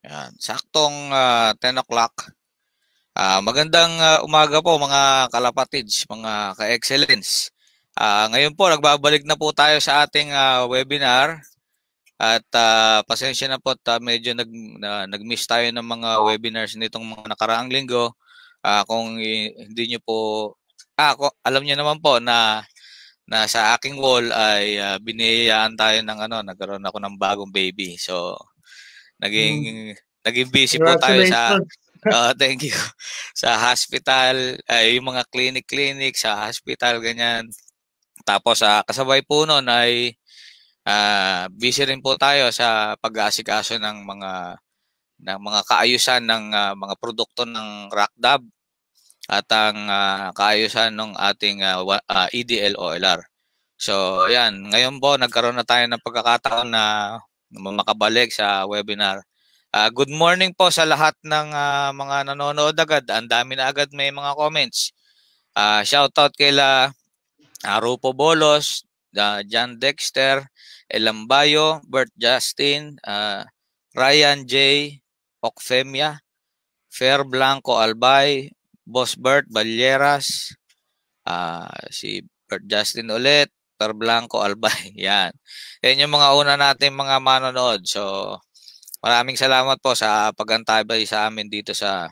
Yan. Saktong 10 o'clock. Magandang umaga po mga kalapatids, mga ka-excellence. Ngayon po, nagbabalik na po tayo sa ating webinar at pasensya na po at medyo nag-miss tayo ng mga webinars nitong mga nakaraang linggo. Kung hindi nyo po, alam nyo naman po na sa aking wall ay biniyayaan tayo ng nagkaroon ako ng bagong baby. So, Mm. naging busy po tayo sa Congratulations. thank you. Sa hospital, ay yung mga clinic sa hospital ganyan. Tapos kasabay po noon ay busy rin po tayo sa pag-aasikaso ng mga kaayusan ng mga produkto ng Rockdab at ang kaayusan ng ating EDL OLR. So, ayan, ngayon po nagkaroon na tayo ng pagkakataon na makabalik sa webinar. Good morning po sa lahat ng mga nanonood agad. Ang dami na agad may mga comments. Shoutout kila Rupo Bolos, John Dexter, Elambayo, Bert Justin, Ryan J. Ocfemia, Fer Blanco Albay, Boss Bert Balyeras, si Bert Justin ulit, Fer Blanco Albay. Yan. Yan yung mga una natin mga manonood. So, maraming salamat po sa pag-antabay sa amin dito sa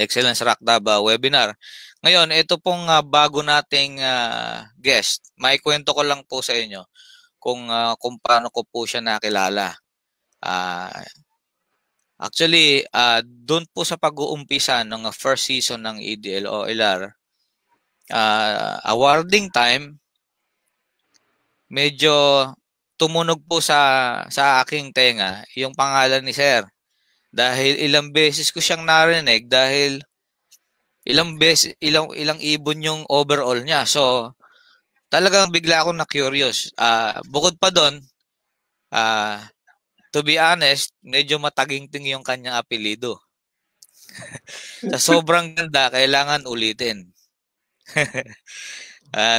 Excellence Rockdab webinar. Ngayon, ito pong bago nating guest. Maikwento ko lang po sa inyo kung paano ko po siya nakilala. Actually, doon po sa pag-uumpisa ng first season ng EDL OLR, awarding time, medyo tumunog po sa aking tenga yung pangalan ni Sir. Dahil ilang beses ko siyang narinig dahil ilang ibon yung overall niya. So, talagang bigla akong na-curious. Bukod pa doon, to be honest, medyo mataginting yung kanyang apelido. Sa sobrang ganda, kailangan ulitin.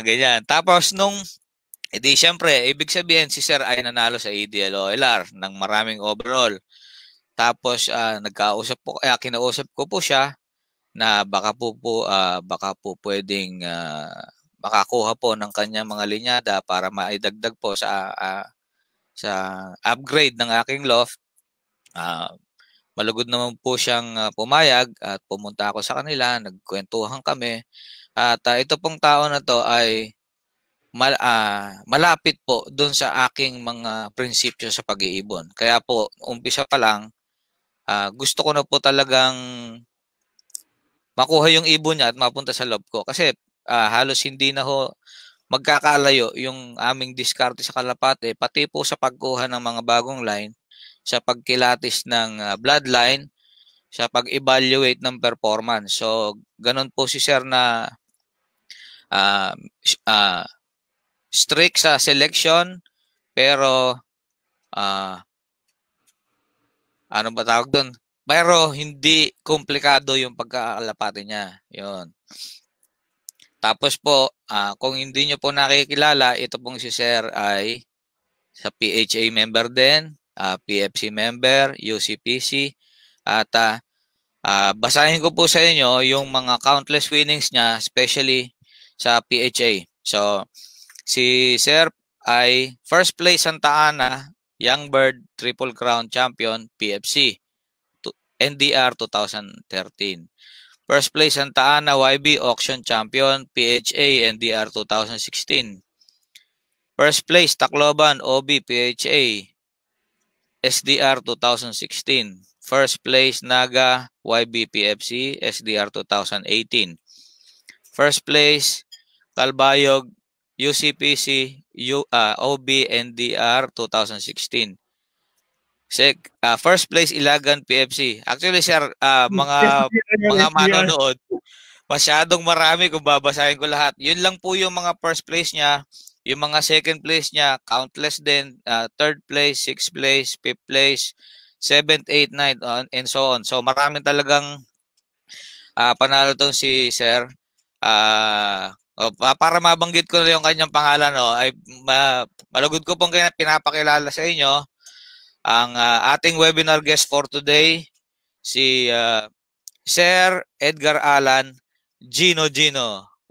Ganyan. Tapos edi syempre, ibig sabihin si Sir ay nanalo sa EDL OLR ng maraming overall. Tapos kinausap ko po siya na baka po pwedeng makakuha po ng kanyang mga linyada para maidagdag po sa upgrade ng aking loft. Malugod naman po siyang pumayag at pumunta ako sa kanila, nagkwentuhan kami. At ito pong tao na to ay malapit po doon sa aking mga prinsipyo sa pag-iibon. Kaya po, umpisa pa lang, gusto ko na po talagang makuha yung ibon niya at mapunta sa loob ko. Kasi halos hindi na ho magkakalayo yung aming diskarte sa kalapate, pati po sa pagkuha ng mga bagong line, sa pagkilatis ng bloodline, sa pag-evaluate ng performance. So, ganun po si Sir na uh, uh, strict sa selection, pero ano ba tawag doon? Pero hindi komplikado yung pagkakalapate niya. Yun. Tapos po, kung hindi nyo po nakikilala, ito pong si Sir ay sa PHA member din, PFC member, UCPC, at basahin ko po sa inyo yung mga countless winnings niya, especially sa PHA. So, si Sir ay first place Santa Ana, Young Bird Triple Crown Champion, PFC, NDR 2013. First place Santa Ana YB Auction Champion, PHA, NDR 2016. First place Tacloban OB PHA, SDR 2016. First place Naga YBPFC SDR 2018. First place Calbayog UCPC OB NDR 2016. First place Ilagan PFC. Actually sir, mga SDR. manonood, masyadong marami kung babasahin ko lahat. Yun lang po yung mga first place niya. Yung mga second place niya, countless din. Third place, sixth place, fifth place, seventh, eighth, ninth, and so on. So maraming talagang panalo tong si Sir. Para mabanggit ko na yung kanyang pangalan, ay malugod ko pong pinapakilala sa inyo. Ang ating webinar guest for today, si Sir Edgar Alan Gino.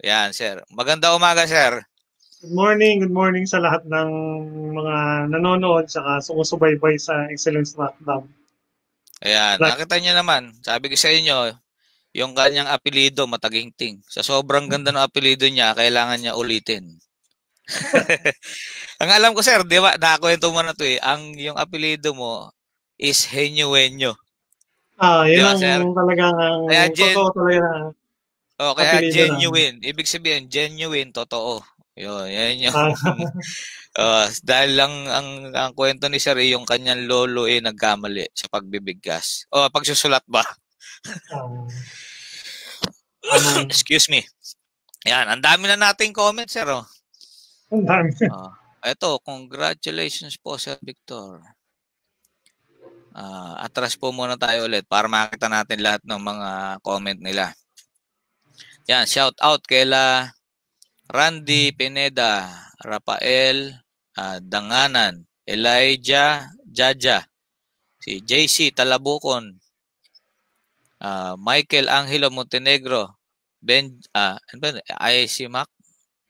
Yan, sir. Maganda umaga, sir. Good morning sa lahat ng mga nanonood saka sumusubaybay sa Excellence Rock Lab. Ayan, nakita niyo naman, sabi ko sa inyo, yung kanyang apelido mataginting. Sa sobrang ganda ng apelido niya, kailangan niya ulitin. Ang alam ko, sir, di ba, nakakwento mo na to yung apelido mo is Henyuenyo. Yun Di ba, ang sir? talagang Kaya, totoo talaga na kaya apelido namin. genuine. Ibig sabihin, genuine, totoo. Yan yung Ah, dahil lang ang kwento ni Sir yung kanyang lolo nagkamali sa pagbibigkas. O pagsusulat ba? Excuse me. Yan, ang dami na nating comment, Sir. Ang dami. Ito, congratulations po, Sir Victor. Atras po muna tayo ulit para makita natin lahat ng mga comment nila. Yan, shout out kaila Randy Pineda, Rafael Danganan, Elijah Jaja, si JC Talabukon, Michael Angelo Montenegro, IC Mac,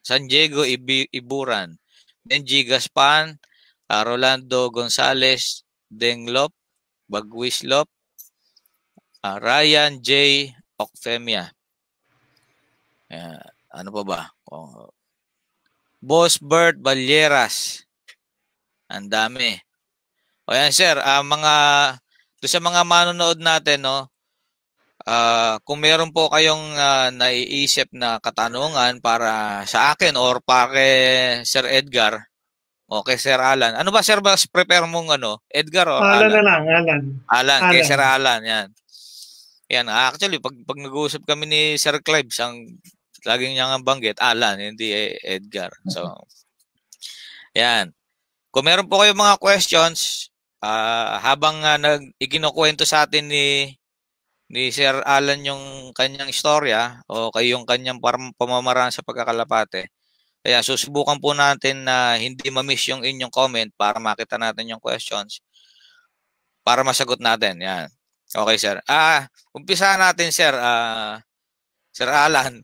San Diego Iburan, Benji Gaspan, Rolando Gonzales, Denglop, Bagwislop, Ryan J. Ocfemia. Ano pa ba? Boss Bert Balyeras. Ang dami. O yan, sir, doon sa mga manonood natin, no, kung meron po kayong naiisip na katanungan para sa akin or para kay Sir Edgar o kay Sir Alan. Ano ba, sir, ba prepare mong Edgar or Alan Alan? na lang, Alan. Alan, kay Sir Alan, yan. Yan, actually, pag nag-uusap kami ni Sir Clive, laging niyang banggit, Alan, hindi Edgar. So, yan. Kung meron po kayong mga questions, habang ikinukwento sa atin ni Sir Alan yung kanyang istorya o yung kanyang pamamaraan sa pagkakalapate, kaya susubukan po natin na hindi ma-miss yung inyong comment para makita natin yung questions para masagot natin. Yan. Okay, sir. Umpisa natin, sir. Sir Alan,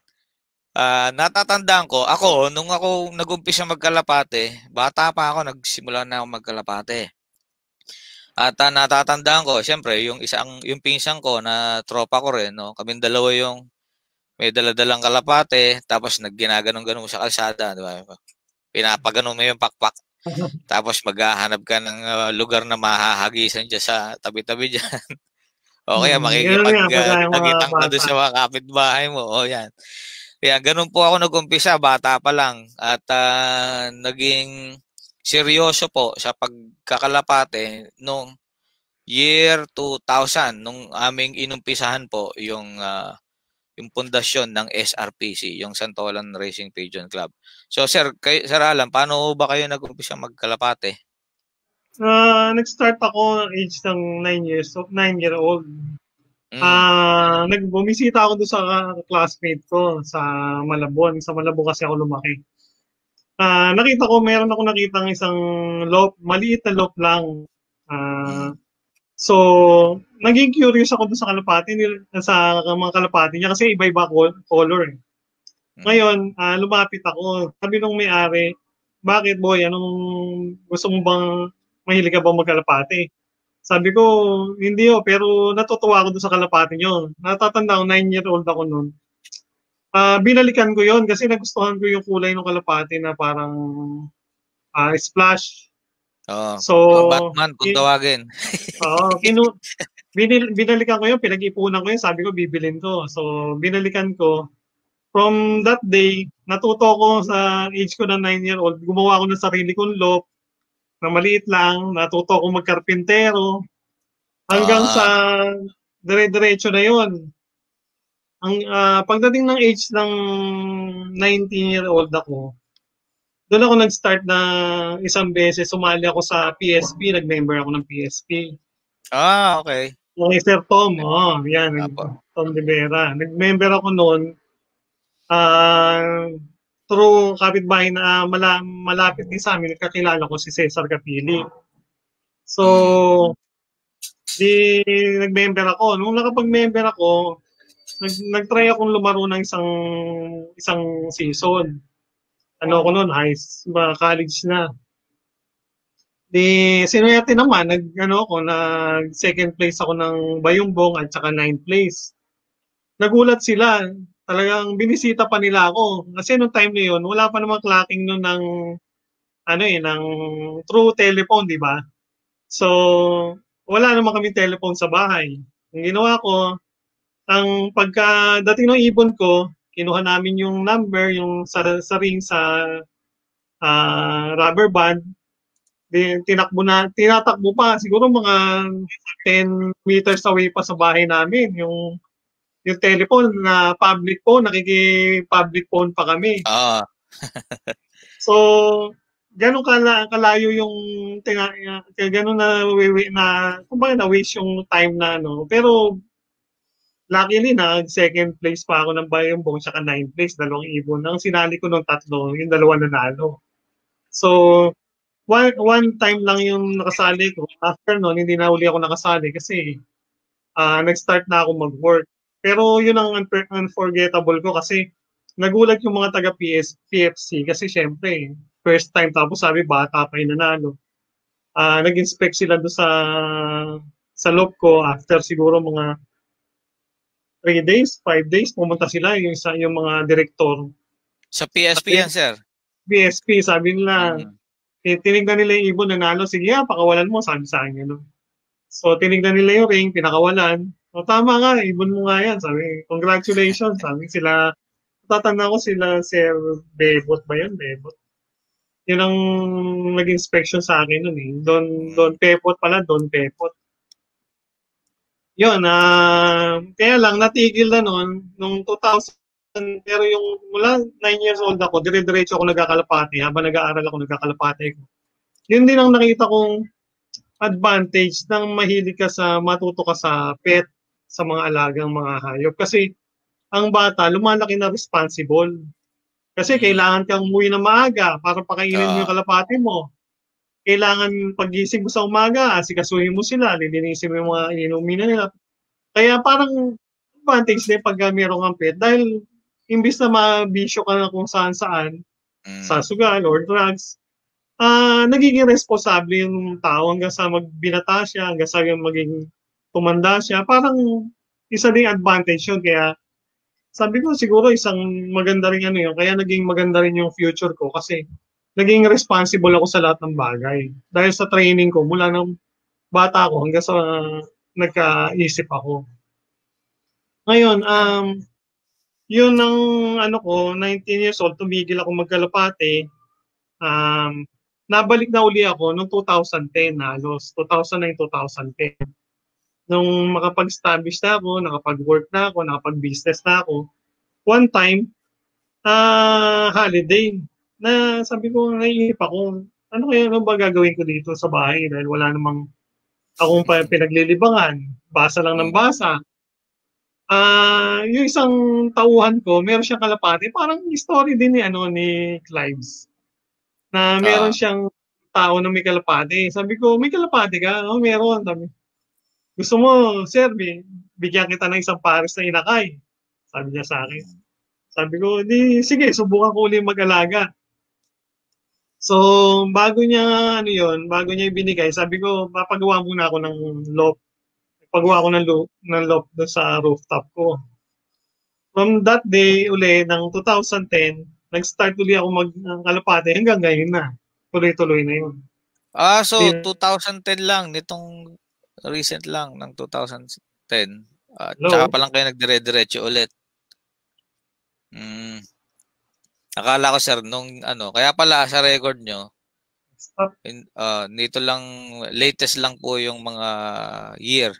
natatandaan ko, nung ako nag-umpisa magkalapate, bata pa ako, nagsimula na ako magkalapate. At natatandaan ko, siyempre, yung pinsan ko na tropa ko rin, no? Kaming dalawa yung may daladalang kalapate, tapos nagginaganon-ganon sa kalsada, di ba? Pinapaganon mo yung pakpak. Tapos maghahanap ka ng lugar na mahahagisan dyan sa tabi-tabi dyan. O kaya makikipag-tagitan ka doon sa mga kapitbahay mo. O yan. Kaya ganun po ako nag-umpisa, bata pa lang. At naging seryoso po sa pagkakalapate nung year 2000, nung aming inumpisahan po yung pundasyon ng SRPC, yung Santolan Racing Pigeon Club. So sir Alan, paano ba kayo nag-umpisa magkalapate? Nag-start ako age ng 9-year-old. Bumisita ako doon sa classmate ko sa Malabon. Sa Malabon kasi ako lumaki. Nakita ko, meron ako nakitang isang loop, maliit na loop lang. So, naging curious ako doon sa kalapati sa mga kalapati niya kasi iba-iba color. Ngayon, lumapit ako. Sabi nung may-ari, bakit boy, anong gusto mo bang mahilig ka bang magkalapati? Sabi ko, hindi pero natutuwa ako doon sa kalapati niyo. Natatanda ko, 9-year-old ako noon. Binalikan ko yon kasi nagustuhan ko yung kulay ng kalapati na parang splash. So, Batman kung tawagin. Binalikan ko yun, pinag-ipunan ko yun, sabi ko bibilin ko. So, binalikan ko. From that day, natuto ko sa age ko na 9-year-old, gumawa ko ng sarili kong loop na maliit lang, natuto ko magkarpintero, hanggang sa dire-diretso na yun. Pagdating ng age ng 19-year-old ako, doon ako nag-start na isang beses, sumali ako sa PSP, nag-member ako ng PSP. Okay. Yung Sir Tom, yan, Tom De Vera. Nag-member ako noon, through kapitbahay na malapit din sa amin, kakilala ko si Cesar Capili. So, di nag-member ako. Nung nakapag-member ako, nag-try akong lumaro ng isang season. Ano ako noon, college na. Di sinuwerte naman, nag second place ako ng Bayumbong at saka ninth place. Nagulat sila. Talagang binisita pa nila ako. Kasi nung time na yun, wala pa namang clocking noon ng ng through telephone, di ba? So, wala naman kami telephone sa bahay. Ang ginawa ko, ang pagkadating ng ibon ko, kinuha namin yung number, yung sa ring sa rubber band, tinatakbo pa, siguro mga 10 meters away pa sa bahay namin, yung telephone na public phone, nakiki-public phone pa kami. Ah. So, gano'n kalayo yung gano'n kumbaga na-waste yung time na Pero, luckily second place pa ako ng Bayambong tsaka ninth place, dalawang ibon. Ang sinali ko nung tatlo, yung dalawa nanalo. So, one time lang yung nakasali ko. After nun, hindi na uli ako nakasali kasi nag-start na ako mag-work. Pero yun ang unforgettable ko kasi nagulat yung mga taga PFC kasi syempre, first time tapos sabi bata pa yung nanalo. Nag-inspect sila doon sa loob ko after siguro mga 3 days, 5 days, pumunta sila yung mga direktor. Sa PSP yan, sir? PSP, sabi nila, tinignan nila yung ibon nanalo, sige pakawalan mo, sabi sa akin. So, tinignan nila yung ring, pinakawalan. O, tama nga, ibon mo nga yan. Sabi, congratulations. Sabi sila, tatanda ko sila, Sir Bebot ba yun? Bebot. Yun ang nag-inspection sa akin nun eh. Don Pepot pala, Don Pepot. Yun, kaya lang, natigil na nun, nung 2000, pero yung mula 9 years old ako, dire-diretso ako nagkakalapati. Habang nag-aaral ako, nagkakalapati ko. Yun din ang nakita kong advantage ng mahilig ka matuto ka sa pet, sa mga alagang mga hayop. Kasi ang bata, lumalaki na responsible. Kasi kailangan kang umuwi na maaga para pakainin mo yung kalapati mo. Kailangan pagising mo sa umaga, asikasuhin mo sila, lilinisin mo yung mga inumin nila. Kaya parang advantage din pag meron kang pet dahil imbis na mabisyo ka na kung saan-saan, sa sugal or drugs, nagiging responsable yung tao hanggang sa magbinata siya, hanggang sa maging tumanda siya. Parang isa ding advantage yun. Kaya sabi ko siguro isang maganda rin yun. Kaya naging maganda rin yung future ko kasi naging responsible ako sa lahat ng bagay. Dahil sa training ko mula ng bata ako hanggang sa nagkaisip ako. Ngayon, yun ang 19 years old, tumigil ako magkalapate. Nabalik na uli ako noong 2010, halos 2009-2010. Nung makapag-establish na ako, nakapag-work na ako, nakapag-business na ako, one time, holiday, na sabi ko, naiisip ako, ano ba gagawin ko dito sa bahay dahil wala namang akong pinaglilibangan, basa lang ng basa. Yung isang tauhan ko, meron siyang kalapati, parang story din ni Clives, na meron siyang tao na may kalapati. Sabi ko, may kalapati ka? Oo, meron. Sabi, gusto mo, sir, bigyan kita ng isang pares na inakay. Sabi niya sa akin. Sabi ko, sige, subukan ko ulit mag-alaga. So, bago niya ibinigay, sabi ko, papagawa muna ako ng loft. Pagawa ko ng loft doon sa rooftop ko. From that day uli, ng 2010, nag-start uli ako mag-kalapate hanggang ngayon na. Tuloy-tuloy na yun. So 2010 lang, nitong recent lang ng 2010. Tsaka pa lang kayo nagdire-diretso ulit. Akala ko sir, kaya pala sa record nyo, nito lang, latest lang po yung mga year.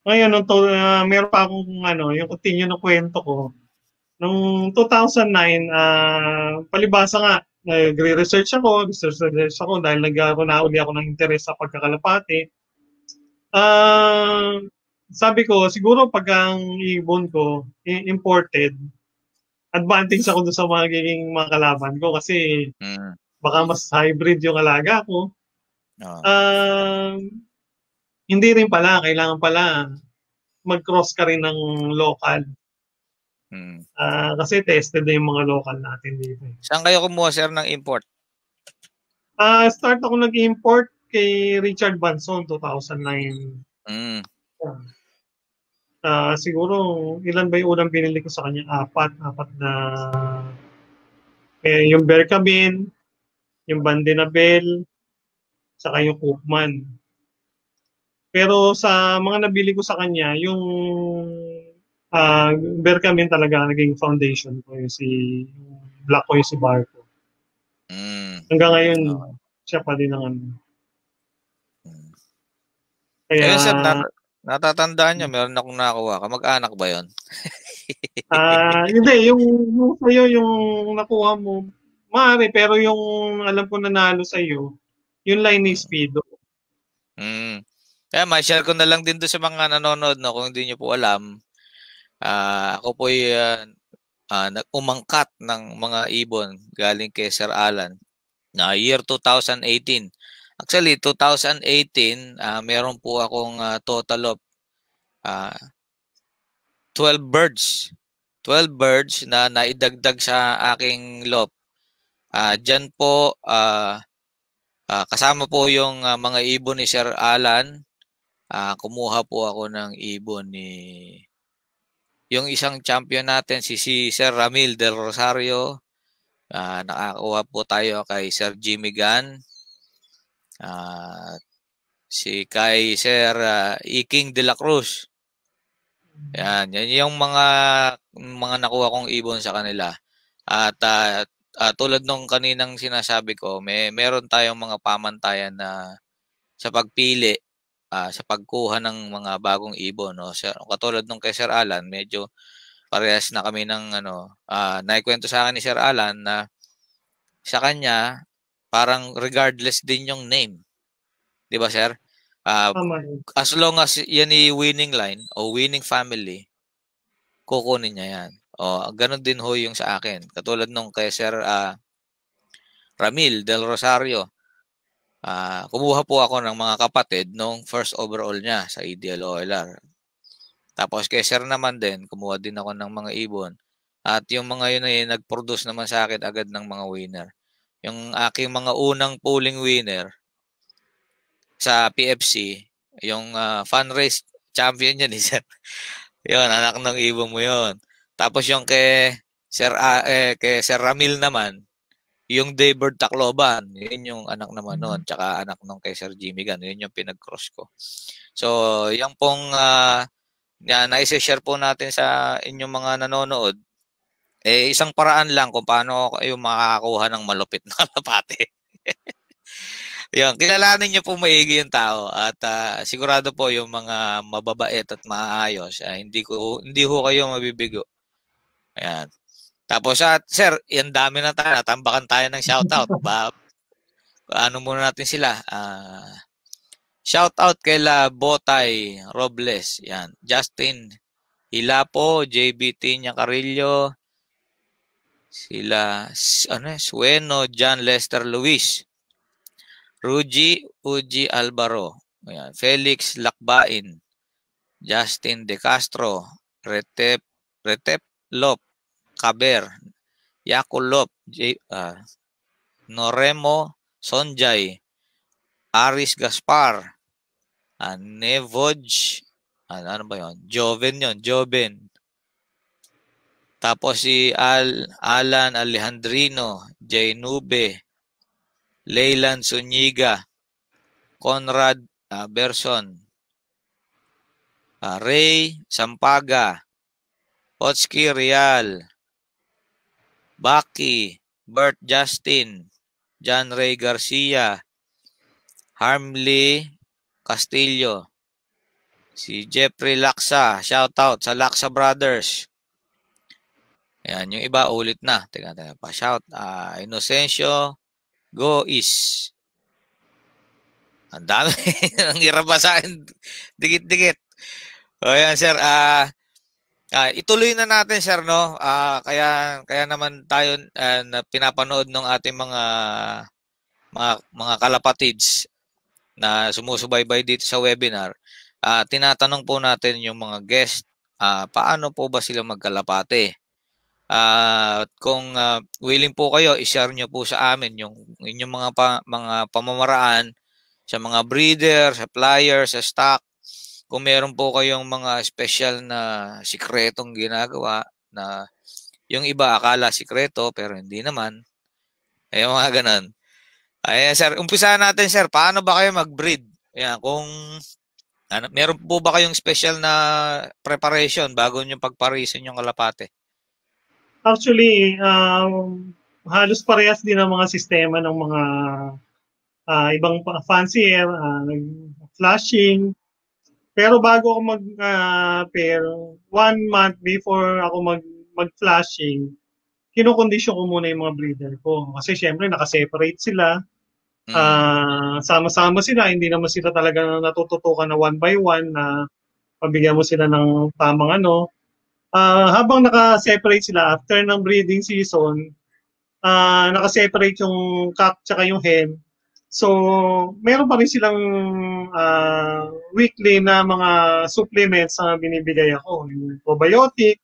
Ngayon, meron pa akong yung continue ng kwento ko. Noong 2009, palibasa nga, nagre-research ako dahil nagkaroon na uli ako ng interes sa pagkakalapati. Sabi ko, siguro pag ang ibon ko imported, advantage ako doon sa mga kalaban ko kasi baka mas hybrid yung alaga ko. Oo. Hindi rin pala, kailangan pala mag-cross ka rin ng local. Mm. Kasi tested na yung mga local natin dito. Saan kayo kumuha, sir, ng import? Start ako nag-import kay Richard Banson, 2009. Mm. Siguro, ilan ba yung unang binili ko sa kanya? Apat na, yung Berkamin, yung Bandenabel, saka yung Cookman. Pero sa mga nabili ko sa kanya, yung Berkamin talaga naging foundation ko, yung Black ko yung si Barco. Mm. Hanggang ngayon, Okay. siya pa din ang ano. Mm. Kaya, Ngayon, sir, natatandaan nyo, meron akong nakuha. Kamag-anak ba yon? hindi, yung sa'yo, yung nakuha mo, maaari, pero yung alam ko nanalo sa'yo, yung line ni Speedo. Mm. Kaya ma-share ko na lang din doon sa mga nanonood, no, kung hindi nyo po alam. Ako po umangkat ng mga ibon galing kay Sir Alan na year 2018. Actually, 2018, meron po akong total of 12 birds. 12 birds na naidagdag sa aking lot. Diyan po, kasama po yung mga ibon ni Sir Alan. Kumuha po ako ng ibon ni yung isang champion natin, si Sir Ramil Del Rosario. Nakakuha po tayo kay Sir Jimmy Gan. Kay Sir Iking de la Cruz. Yan yung mga nakuha kong ibon sa kanila. At tulad nung kaninang sinasabi ko, meron tayong mga pamantayan na sa pagpili, sa pagkuha ng mga bagong ibon, no. Katulad nung kay Sir Alan, medyo parehas na kami ng naikwento sa akin ni Sir Alan na sa kanya parang regardless din yung name. 'Di ba, sir? Tama yun. As long as yan winning line o winning family, kukunin niya yan. Ganun din ho yung sa akin. Katulad nung kay Sir Ramil Del Rosario. Kumuha po ako ng mga kapatid nung first overall niya sa EDL OLR. Tapos kay Sir naman din, kumuha din ako ng mga ibon. At yung mga yun ay nag-produce naman sa akin agad ng mga winner. Yung aking mga unang pooling winner sa PFC, yung fun race champion yan, Sir. Yun, anak ng ibon mo yun. Tapos yung kay Sir Ramil naman, yung Daybird Tacloban, yun yung anak naman noon, tsaka anak nung kay Sir Jimmy Gan, yun yung pinag-cross ko. So, yung pong na-share po natin sa inyong mga nanonood, isang paraan lang kung paano kayo makakakuha ng malupit na kalapate. Yun, kilalanin niyo po maigi yung tao at sigurado po yung mga mababait at maayos, hindi ho kayo mabibigo. Ayan. Tapos sir, yan dami na tayo, natambakan tayo ng shoutout. Ano muna natin sila? Shoutout kay Botay Robles, yan. Justin Hilapo, JBT Nyacarillo, sila Sueno, John Lester Luis, Uji Alvaro, ayan. Felix Lakbain, Justin De Castro, Retep Lop, Kaber, Yakulop, Noremo Sonjay, Aris Gaspar, Nevoj, ano ba yun? Joven. Tapos si Alan Alejandrino, J. Nube, Leyland Zuniga, Conrad Berson, Ray Sampaga, Otski Real, Baki, Bert Justin, John Ray Garcia, Harmley Castillo, si Jeffrey Laksa, shoutout sa Laksa Brothers. Ayan, yung iba ulit na. Teka, pa-shout. Inocencio Gois. Ang dami. Ang hirap ba sa akin? Dikit-dikit. Ayan, sir. Ituloy na natin, sir, no? Kaya naman tayo na pinapanood ng ating mga mga kalapatids na sumusubaybay dito sa webinar, tinatanong po natin yung mga guest, paano po ba sila magkalapate? At kung willing po kayo, i-share nyo po sa amin yung inyong mga pamamaraan sa mga breeder, supplier, sa stock. Kung meron po kayong mga special na sikretong ginagawa na yung iba akala sikreto pero hindi naman. Ay mga ganun. Ay sir, umpisa natin sir, paano ba kayo mag-breed? Ayan, kung meron po ba kayong special na preparation bago nyo pagparisin yung kalapate? Actually, halos parehas din ang mga sistema ng mga ibang fancier, flashing. Pero bago ako mag-pair, 1 month before ako mag-flashing, kinokondisyon ko muna yung mga breeder ko. Kasi syempre, nakaseparate sila. Sama-sama sila, hindi naman sila talaga natututukan na one by one na pabigyan mo sila ng tamang ano. Habang naka-separate sila after ng breeding season, naka-separate yung cock tsaka yung hen. So, meron pa rin silang weekly na mga supplements na binibigay ako. Yung probiotic,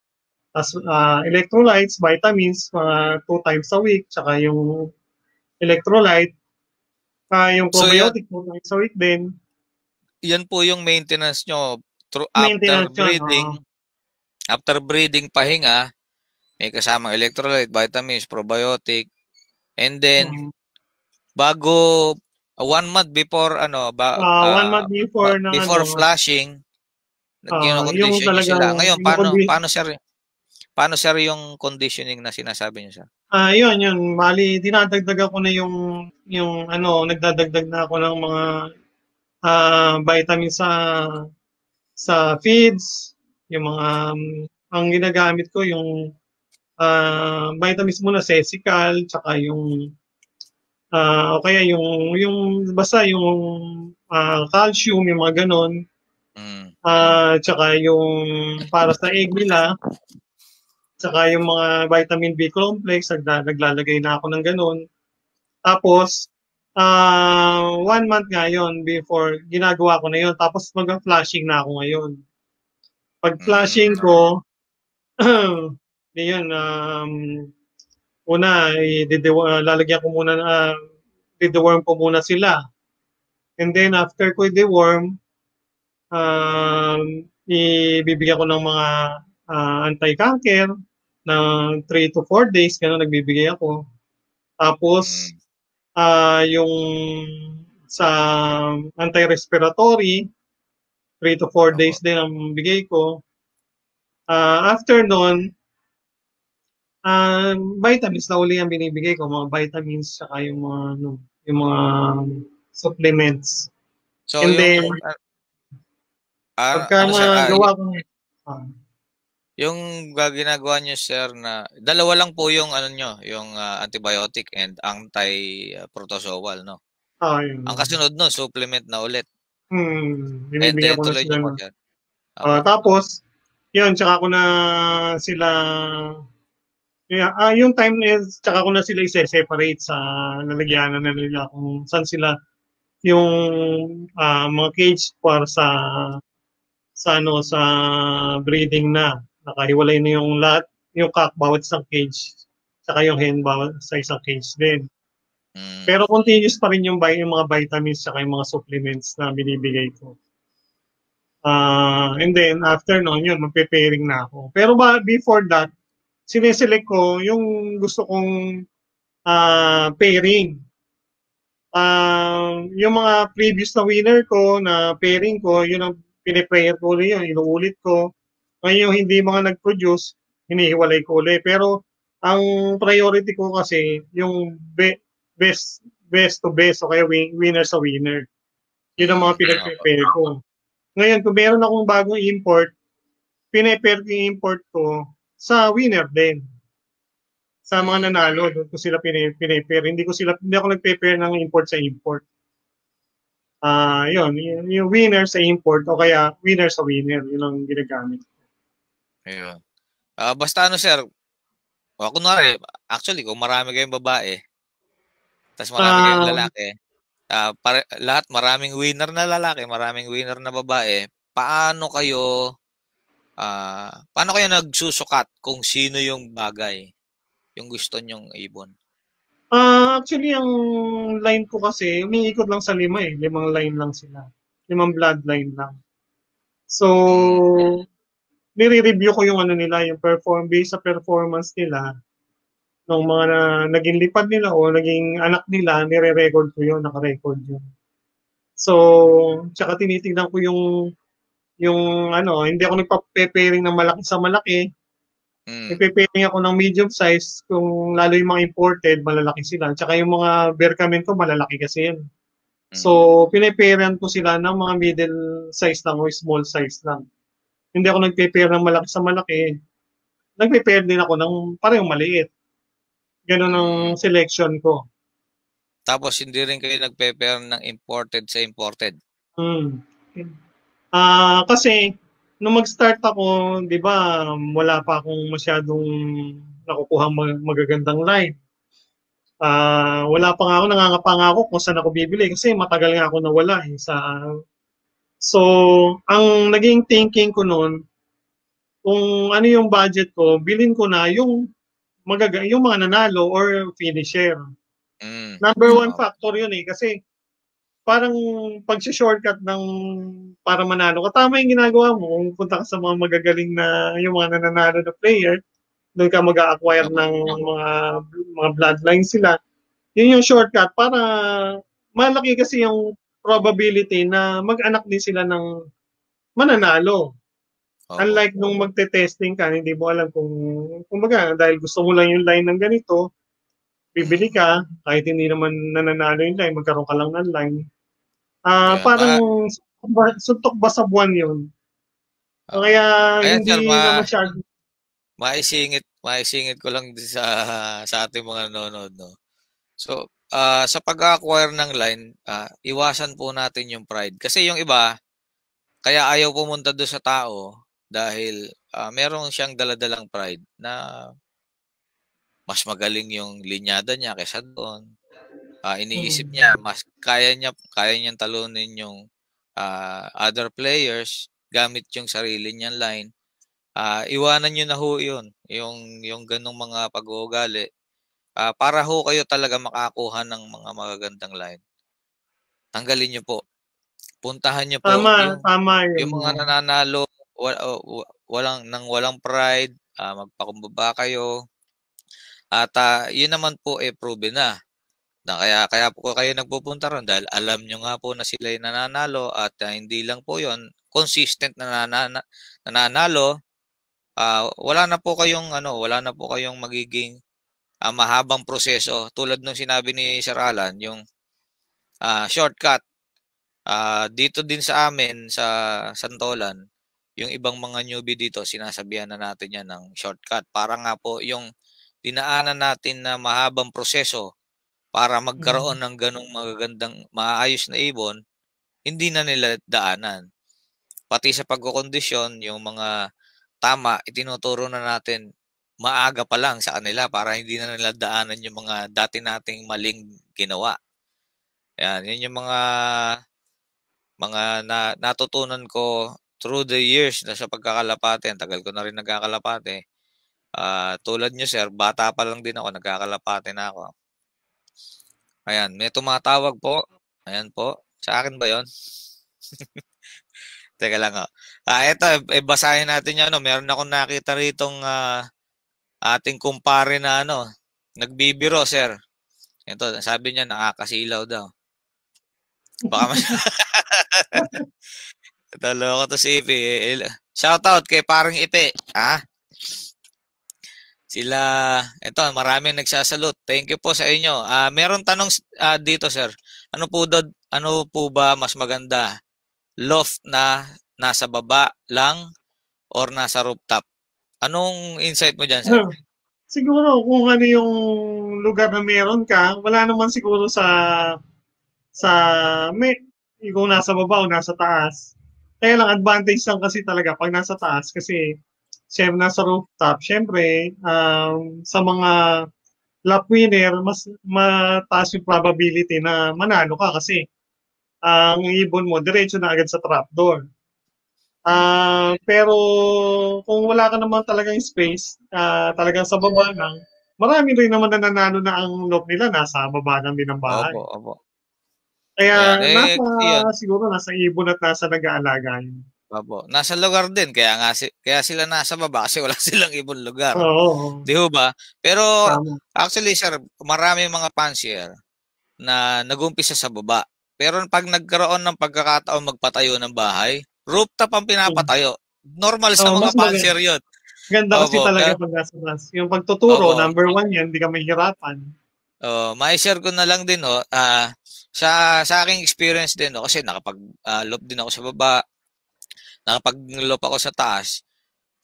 electrolytes, vitamins, mga 2 times a week, tsaka yung electrolyte, yung So probiotic 2 times a week din. yan po yung maintenance nyo Maintenance yun, oo. after breeding pahinga, may kasamang electrolyte, vitamins, probiotic, and then Mm. bago 1 month before 1 month before ng before flashing, yung kino-condition niyo talagang, sila. Ngayon, yung paano sir yung conditioning na sinasabi niyo sir? yun. Bali, dinadagdagan ko na yung ano, nagdadagdag na ako ng mga vitamins sa feeds, yung mga, ang ginagamit ko yung vitamins muna, sesical, tsaka yung, o kaya yung basta yung calcium, yung mga ganon, tsaka yung para sa egg nila, tsaka yung mga vitamin B complex, naglalagay na ako ng ganon. Tapos, 1 month nga yun before, ginagawa ko na yun. Tapos mag-flashing na ako ngayon. Pag flashing ko, yun, una, lalagyan ko muna, i-deworm ko muna sila. And then, after ko i-deworm, ibibigyan ko ng mga anti-cancer ng 3 to 4 days, gano'n nagbibigay ako. Tapos, yung sa anti-respiratory, 3 to 4 days din ang bigay ko. After nun, vitamins na uli ang binibigay ko, mga vitamins saka yung mga ano, yung mga supplements. So And yung then pagka ano sir, magawa ko yung ginagawa niyo sir na dalawa lang po yung ano nyo, yung antibiotic and anti-protozoal, no? yun. Ang kasunod no, supplement na ulit. And Binibigyan then ko na tuloy sila niyo po na. sir. Opo. Tapos, yun, tsaka ko na sila, yung time is, tsaka ko na sila i-separate sa lalagyanan na nila kung saan sila, yung mga cage para sa breeding na. Nakahiwalay na yung lahat, yung cock bawat isang cage, saka yung hen bawat sa isang cage din. Pero continuous pa rin yung mga vitamins saka yung mga supplements na binibigay ko. And then, after nun, yun, magpe-pairing na ako. Pero before that, sineselect ko yung gusto kong pairing. Yung mga previous na winner ko, na pairing ko, yun ang piniprayer ko ulit yun, inuulit ko. Ngayon yung hindi mga nag-produce, hinihiwalay ko ulit. Pero, ang priority ko kasi, yung best to best, o kaya winner sa winner. Yun ang mga pinag-prepare ko. Ngayon, kung meron akong bagong import, pine-pair ko yung import ko sa winner din. Sa mga nanalo, doon ko sila pine-pair. Hindi ako nagpe-pair ng import sa import. Yun, yung winner sa import o kaya winner sa winner, yun ang ginagamit. Ayun. Basta ano sir, kunwari, actually kung marami kayong babae, tas marami kayong Um, lalaki, lahat maraming winner na lalaki, maraming winner na babae, paano kayo nagsusukat kung sino yung bagay, yung gusto niyong ibon? Actually, ang line ko kasi, umiikot lang sa 5 eh. 5 line lang sila. 5 bloodline lang. So, Hmm, nire-review ko yung ano nila, yung based sa performance nila, ng mga naging lipad nila o naging anak nila, nire-record ko yun, naka-record yun. So, tsaka tinitingnan ko yung ano, hindi ako nagpa-pairing ng malaki sa malaki. hmm, Nagpe-pairing ako ng medium size kung lalo yung mga imported, malalaki sila. Tsaka yung mga Berkamen ko, malalaki kasi yun. hmm. So, pinipairan ko sila ng mga middle size lang o small size lang. Hindi ako nagpe-pair ng malaki sa malaki. Nagpe-pair din ako ng parehong maliit. Ganun ang Hmm. selection ko. Tapos hindi rin kayo nagpe-pair ng imported sa imported? Hmm. Kasi nung mag-start ako, 'di ba, wala pa akong masyadong nakukuhang magagandang line. Wala pa nga ako, nangangapa nga ako kung saan ako bibili kasi matagal nga ako nawala eh, so, ang naging thinking ko noon, kung ano yung budget ko, bilhin ko na yung mga nanalo or finisher. Hmm, Number one oo. factor yun eh, kasi parang pag-shortcut ng para manalo ka. Tama yung ginagawa mo. Kung punta ka sa mga magagaling na yung mga nananalo na player, doon ka mag-a-acquire Oo. ng mga bloodline sila. Yun yung shortcut para malaki kasi yung probability na mag-anak din sila ng mananalo. Oo. Unlike nung magte-testing ka, hindi mo alam kumbaga, dahil gusto mo lang yung line ng ganito, bibili Mm. ka, kahit hindi naman nananalo yung line, magkaroon ka lang ng line. Yeah, Parang suntok ba sa buwan yun. oo. Kaya Ayan sir, hindi na masyado. maisingit ko lang din sa ating mga nanonood, no. So, sa pag-acquire ng line, iwasan po natin yung pride. Kasi yung iba, kaya ayaw pumunta doon sa tao dahil meron siyang daladalang pride na mas magaling yung linyada niya kaysa doon. Iniisip Hmm. niya mas kaya niyang talunin yung other players gamit yung sarili niyang line. Iwanan niyo na ho 'yun, yung gano'ng mga pag-uugali. Para ho kayo talaga makakuha ng mga magagandang line, tanggalin niyo po. Puntahan niyo po Tama, tama yun. yung mga nananalo walang pride, magpakumbaba kayo at 'yun naman po, proven na. Kaya kaya po kayo nagpupunta ro'n dahil alam niyo nga po na sila'y nananalo at hindi lang po 'yun, consistent na nananalo. Wala na po kayong magiging mahabang proseso tulad nung sinabi ni Sir Alan, yung shortcut. Dito din sa amin sa Santolan, yung ibang mga newbie dito sinasabihan na natin 'yan ng shortcut para nga po yung dinaanan natin na mahabang proseso para Hmm. magkaroon ng gano'ng magagandang maayos na ibon, hindi na nila daanan. Pati sa pagkokondisyon, yung mga tama, itinuturo na natin maaga pa lang sa kanila para hindi na nila daanan yung mga dati nating maling ginawa. Yan, yun yung mga natutunan ko through the years na sa pagkakalapate. Ang tagal ko na rin nagkakalapate. Tulad nyo sir, bata pa lang din ako, nagkakalapate na ako. Ayan, may tumatawag po. Ayan po. Sa akin ba yon? Teka lang oh. Ito, basahin natin yan. Ano. Meron akong nakita ritong ating kumpare na nagbibiro, sir. Ito, sabi niya nakakasilaw daw. Baka mas Taloko to si Ipe. Shout out kay parang Ipe. Sila, ito, maraming nagsasalute. Thank you po sa inyo. Meron tanong dito, sir. Ano po ba mas maganda? Loft na nasa baba lang or nasa rooftop? Anong insight mo diyan, sir? Siguro kung ano yung lugar na meron ka, wala naman siguro sa may kung nasa baba o nasa taas. Kaya lang advantage lang kasi talaga pag nasa taas kasi siyempre nasa rooftop, siyempre sa mga lap winner, mas mataas yung probability na manalo ka kasi ang ibon mo diretso na agad sa trapdoor. Pero kung wala ka naman talagang space, talagang sa baba lang, marami rin naman na nanalo na ang loop nila nasa baba lang din ng Opo, bahay. opo. Kaya Ayan, eh, yun. siguro nasa ibon at nasa nag-aalaga yun. Opo. Nasa lugar din kaya nga kaya sila nasa baba kasi wala silang ibang lugar. Oo, oo. 'Di ho ba? Pero Tama. actually sir, marami mga fancier na nag-umpisa sa baba. Pero pag nagkaroon ng pagkakataon magpatayo ng bahay, rooftop ang pinapatayo. Normal sa Oo, mga mas fancier 'yun. ganda kasi Opo, talaga pero pag nasa taas. Yung pagtuturo, opo. number one yan, hindi ka mahihirapan. Mai-share ko na lang din ho, sa aking experience din ho, kasi loop din ako sa baba, nakapag-loop ako sa taas.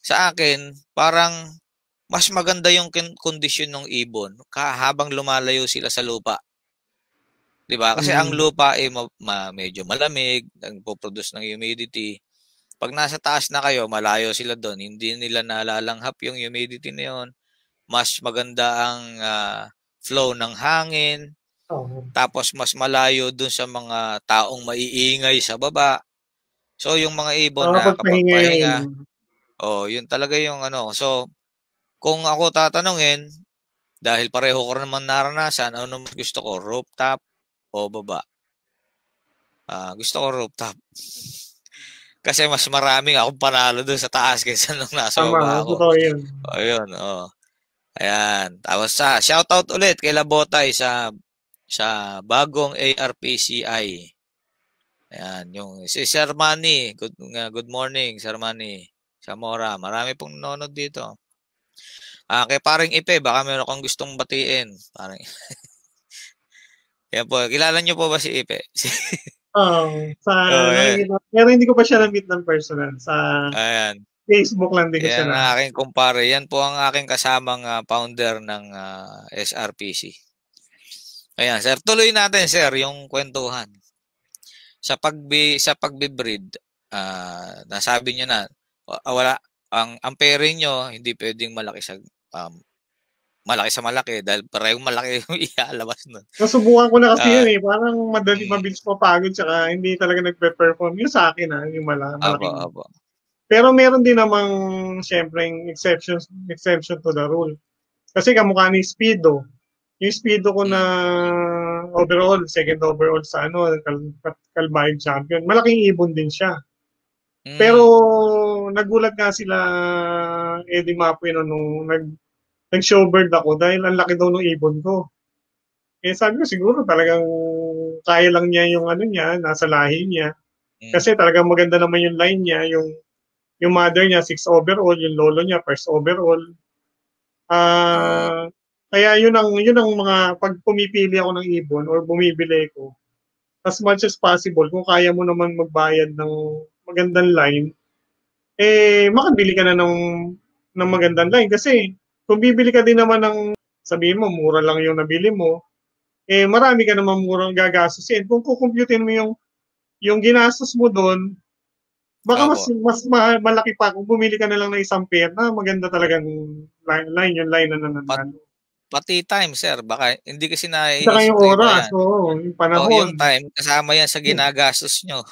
Sa akin, parang mas maganda yung kondisyon ng ibon habang lumalayo sila sa lupa. 'Di ba? Kasi ang Mm. lupa ay medyo malamig, nagpo-produce ng humidity. Pag nasa taas na kayo, malayo sila doon, hindi nila nalalanghap yung humidity na yun. Mas maganda ang flow ng hangin. Oo. Tapos mas malayo dun sa mga taong maiingay sa baba. So yung mga ibon na kapag Nakakapagpahinga yung pahinga, ibon. yun talaga yung ano. So kung ako tatanungin, dahil pareho ko naman naranasan, ano naman gusto ko, rooftop o baba? Gusto ko rooftop. Kasi mas maraming akong panalo doon sa taas kaysa nung nasa Tama, baba ako. totoo yun. Ayun, oh. Ayan. Tapos shoutout ulit kay Labotay sa bagong ARPCI. Ayan, yung si Sir Manny. Good morning, Sir Manny. Samora, marami pong nanonood dito. Kay paring Ipe, baka meron kang gustong batiin. Parang, yan po, kilala niyo po ba si Ipe? Oo, Yeah. nakikita pero hindi ko pa siya na-meet ng personal. Sa Ayan. Facebook lang din ko siya Yan na. ang aking kumpare. Yan po ang aking kasamang founder ng SRPC. Ayan, sir. Tuloy natin, sir, yung kwentuhan. Sa pagbe-breed, nasabi niyo na, wala, ang pairing nyo, hindi pwedeng malaki sa malaki dahil parehong malaki yung iaalabas nun. Nasubukan ko na kasi Ah, yun eh. Parang mm, mabilis mapagod tsaka hindi talaga nagpe-perform. Yung sa akin yung Apo, malaking. apo. Pero meron din namang syempre exception to the rule. Kasi kamukha ni Speedo. Yung Speedo ko na Mm, overall, second overall sa Kalbayog Champion. Malaking ibon din siya. Pero mm, nagulat nga sila Eddie Mapuy nung nag-showbird ako dahil ang laki daw ng ibon ko. Eh sabi ko siguro talagang kaya lang niya yung ano niya, nasa lahi niya. mm. Kasi talagang maganda naman yung line niya, yung mother niya 6 overall, yung lolo niya first overall. Oh, Ah, kaya yun ang mga pag pumipili ako ng ibon or bumibili ko, as much as possible kung kaya mo naman magbayad ng magandang line, makabili ka na ng magandang line kasi kung bibili ka din naman ng sabihin mo mura lang yung nabili mo, marami ka naman murang gagastusin. Kung kukumputin mo yung ginastos mo doon, baka mas opo. mas malaki pa kung bumili ka na lang ng isang pair na maganda talagang line yung line na Pat, nananalo. pati time, sir. Baka hindi kasi Saka naiisip yung ng iba oras, yan. oo, yung Yung panahon. time, kasama yan sa ginagastos nyo.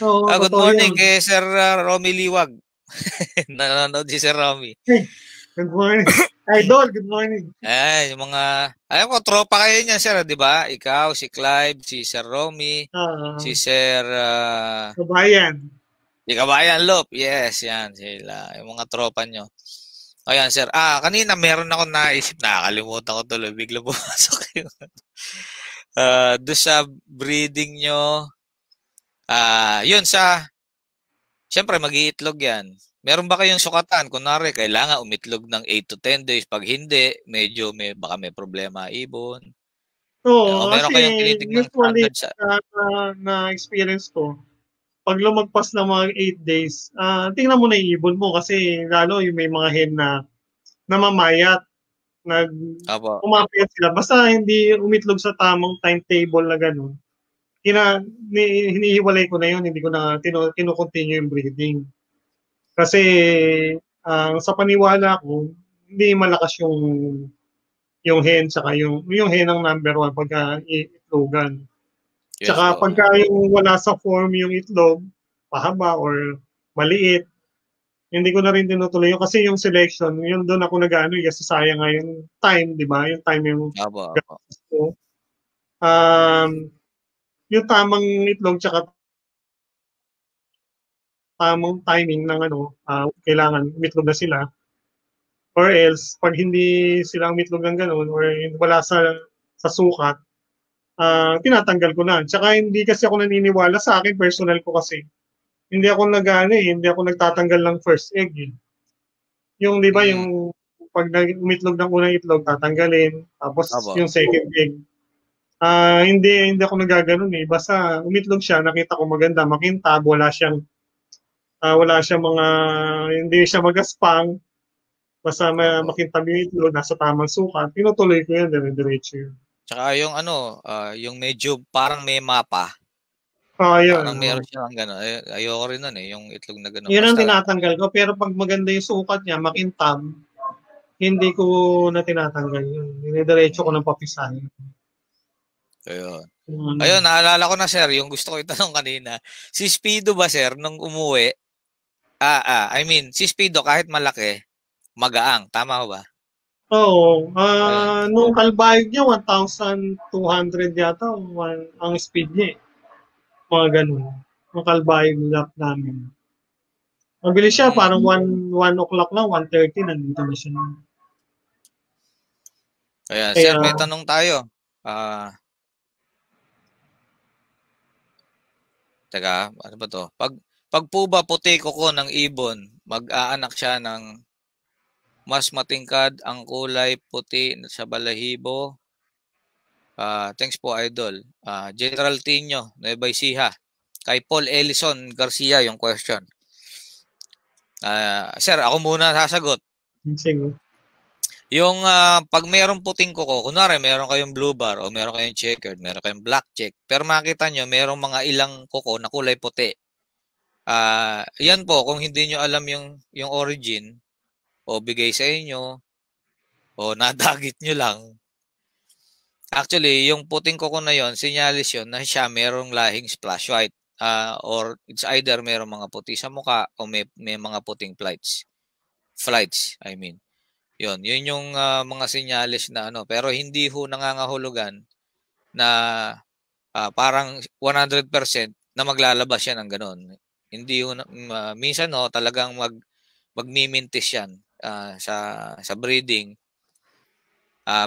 Oo, Good totoo morning yun. kay Sir Romy Liwag. Nanonood si Sir Romy. Hey, good morning. Idol, good morning. Yung alam ko, tropa kayo niyan, sir, di ba? Ikaw, si Clive, si Sir Romy, si Ah, Sir, kabayan. si Kabayan Lop. Yes, yan, sila. Yung mga tropa nyo. Ayan, sir. Kanina meron ako naisip, nakakalimutan ko tuloy. Bigla pumasok yung, doon sa breeding nyo. Siyempre, mag-iitlog yan. Meron ba kayong sukatan? Kunwari, kailangan umitlog ng 8 to 10 days. Pag hindi, baka may problema ibon. O Oo, meron kasi kayong tinitignang usually standard sa... na experience ko, pag lumagpas ng mga 8 days, tingnan mo na yung ibon mo kasi lalo yung may mga hen na namamayat, nag Opo. umaakyat sila. Basta hindi umitlog sa tamang timetable na gano'n, hinihiwalay ko na yun, hindi ko na kino-continue yung breeding. Kasi sa paniwala ko, hindi malakas yung hen, tsaka yung hen ang number one pagka itlogan. Yes Tsaka po. pagka yung wala sa form yung itlog, pahaba or maliit, hindi ko na rin tinutuloy yun kasi yung selection, yun doon ako nag-ano, kasi sayang nga yung time, di ba? Yung time yung Opo, opo. gastos ko. Um, yung tamang itlog tsaka tamang timing ng ano, kailangan umitlog na sila. Or else, pag hindi sila umitlog ng ganun or wala sa sukat, tinatanggal ko na. Tsaka hindi kasi ako naniniwala sa akin, personal ko kasi. Hindi ako hindi ako nagtatanggal ng first egg. Eh. Yung, di ba, Mm. yung pag umitlog ng unang itlog, tatanggalin. Tapos Opo. yung second egg. Hindi ako nagaganon eh. Basta umitlog siya, nakita ko maganda, makintab, wala siyang mga, hindi siya magaspang, basta Opo. makintab yung itlog, nasa tamang sukat, tinutuloy ko yan, dire-diretso yun. Tsaka yung ano, yung medyo parang may mapa. Yun. Parang meron siyang gano'n. Ayoko rin nun eh, yung itlog na gano'n. Yun ang Basta, tinatanggal ko, pero pag maganda yung sukat niya, makintab, hindi ko na tinatanggal yun. Dinidiretso ko ng papisahin. ayun. Ano. Ayun, naalala ko na sir, yung gusto ko itanong kanina. Si Speedo ba sir, nung umuwi, I mean, si Speedo kahit malaki, magaang. Tama ba? Oo. Ayun. Nung kalbayog niya, 1,200 yata ang speed niya eh. Mga ganun. Nung kalbayog lap namin. Mabilis siya, Mm, parang 1 o'clock lang, 1:30, nandito na siya. ayan. Sir, Kaya, may tanong tayo. Ah, teka, ano ba to? Pag po ba puti kuko ng ibon, mag-aanak siya ng mas matingkad ang kulay puti sa balahibo. Thanks po, Idol. General Tino, Nueva Ecija. Kay Paul Ellison Garcia yung question. Sir, ako muna sasagot. sige. Yung pag mayroong puting kuko, kunwari meron kayong blue bar o meron kayong checkered, meron kayong black check, pero makita nyo merong mga ilang kuko na kulay puti. Yan po, kung hindi nyo alam yung origin o bigay sa inyo o nadagit nyo lang, actually, yung puting kuko na yon, sinyalis yon na siya merong lahing splash white. Or it's either merong mga puti sa muka o may mga puting flights. Flights, I mean. Yun yung mga sinyalis na ano. Pero hindi ho nangangahulugan na parang 100% na maglalabas yan ng ganun. Hindi ho, minsan ho talagang magmimintis yan sa breeding.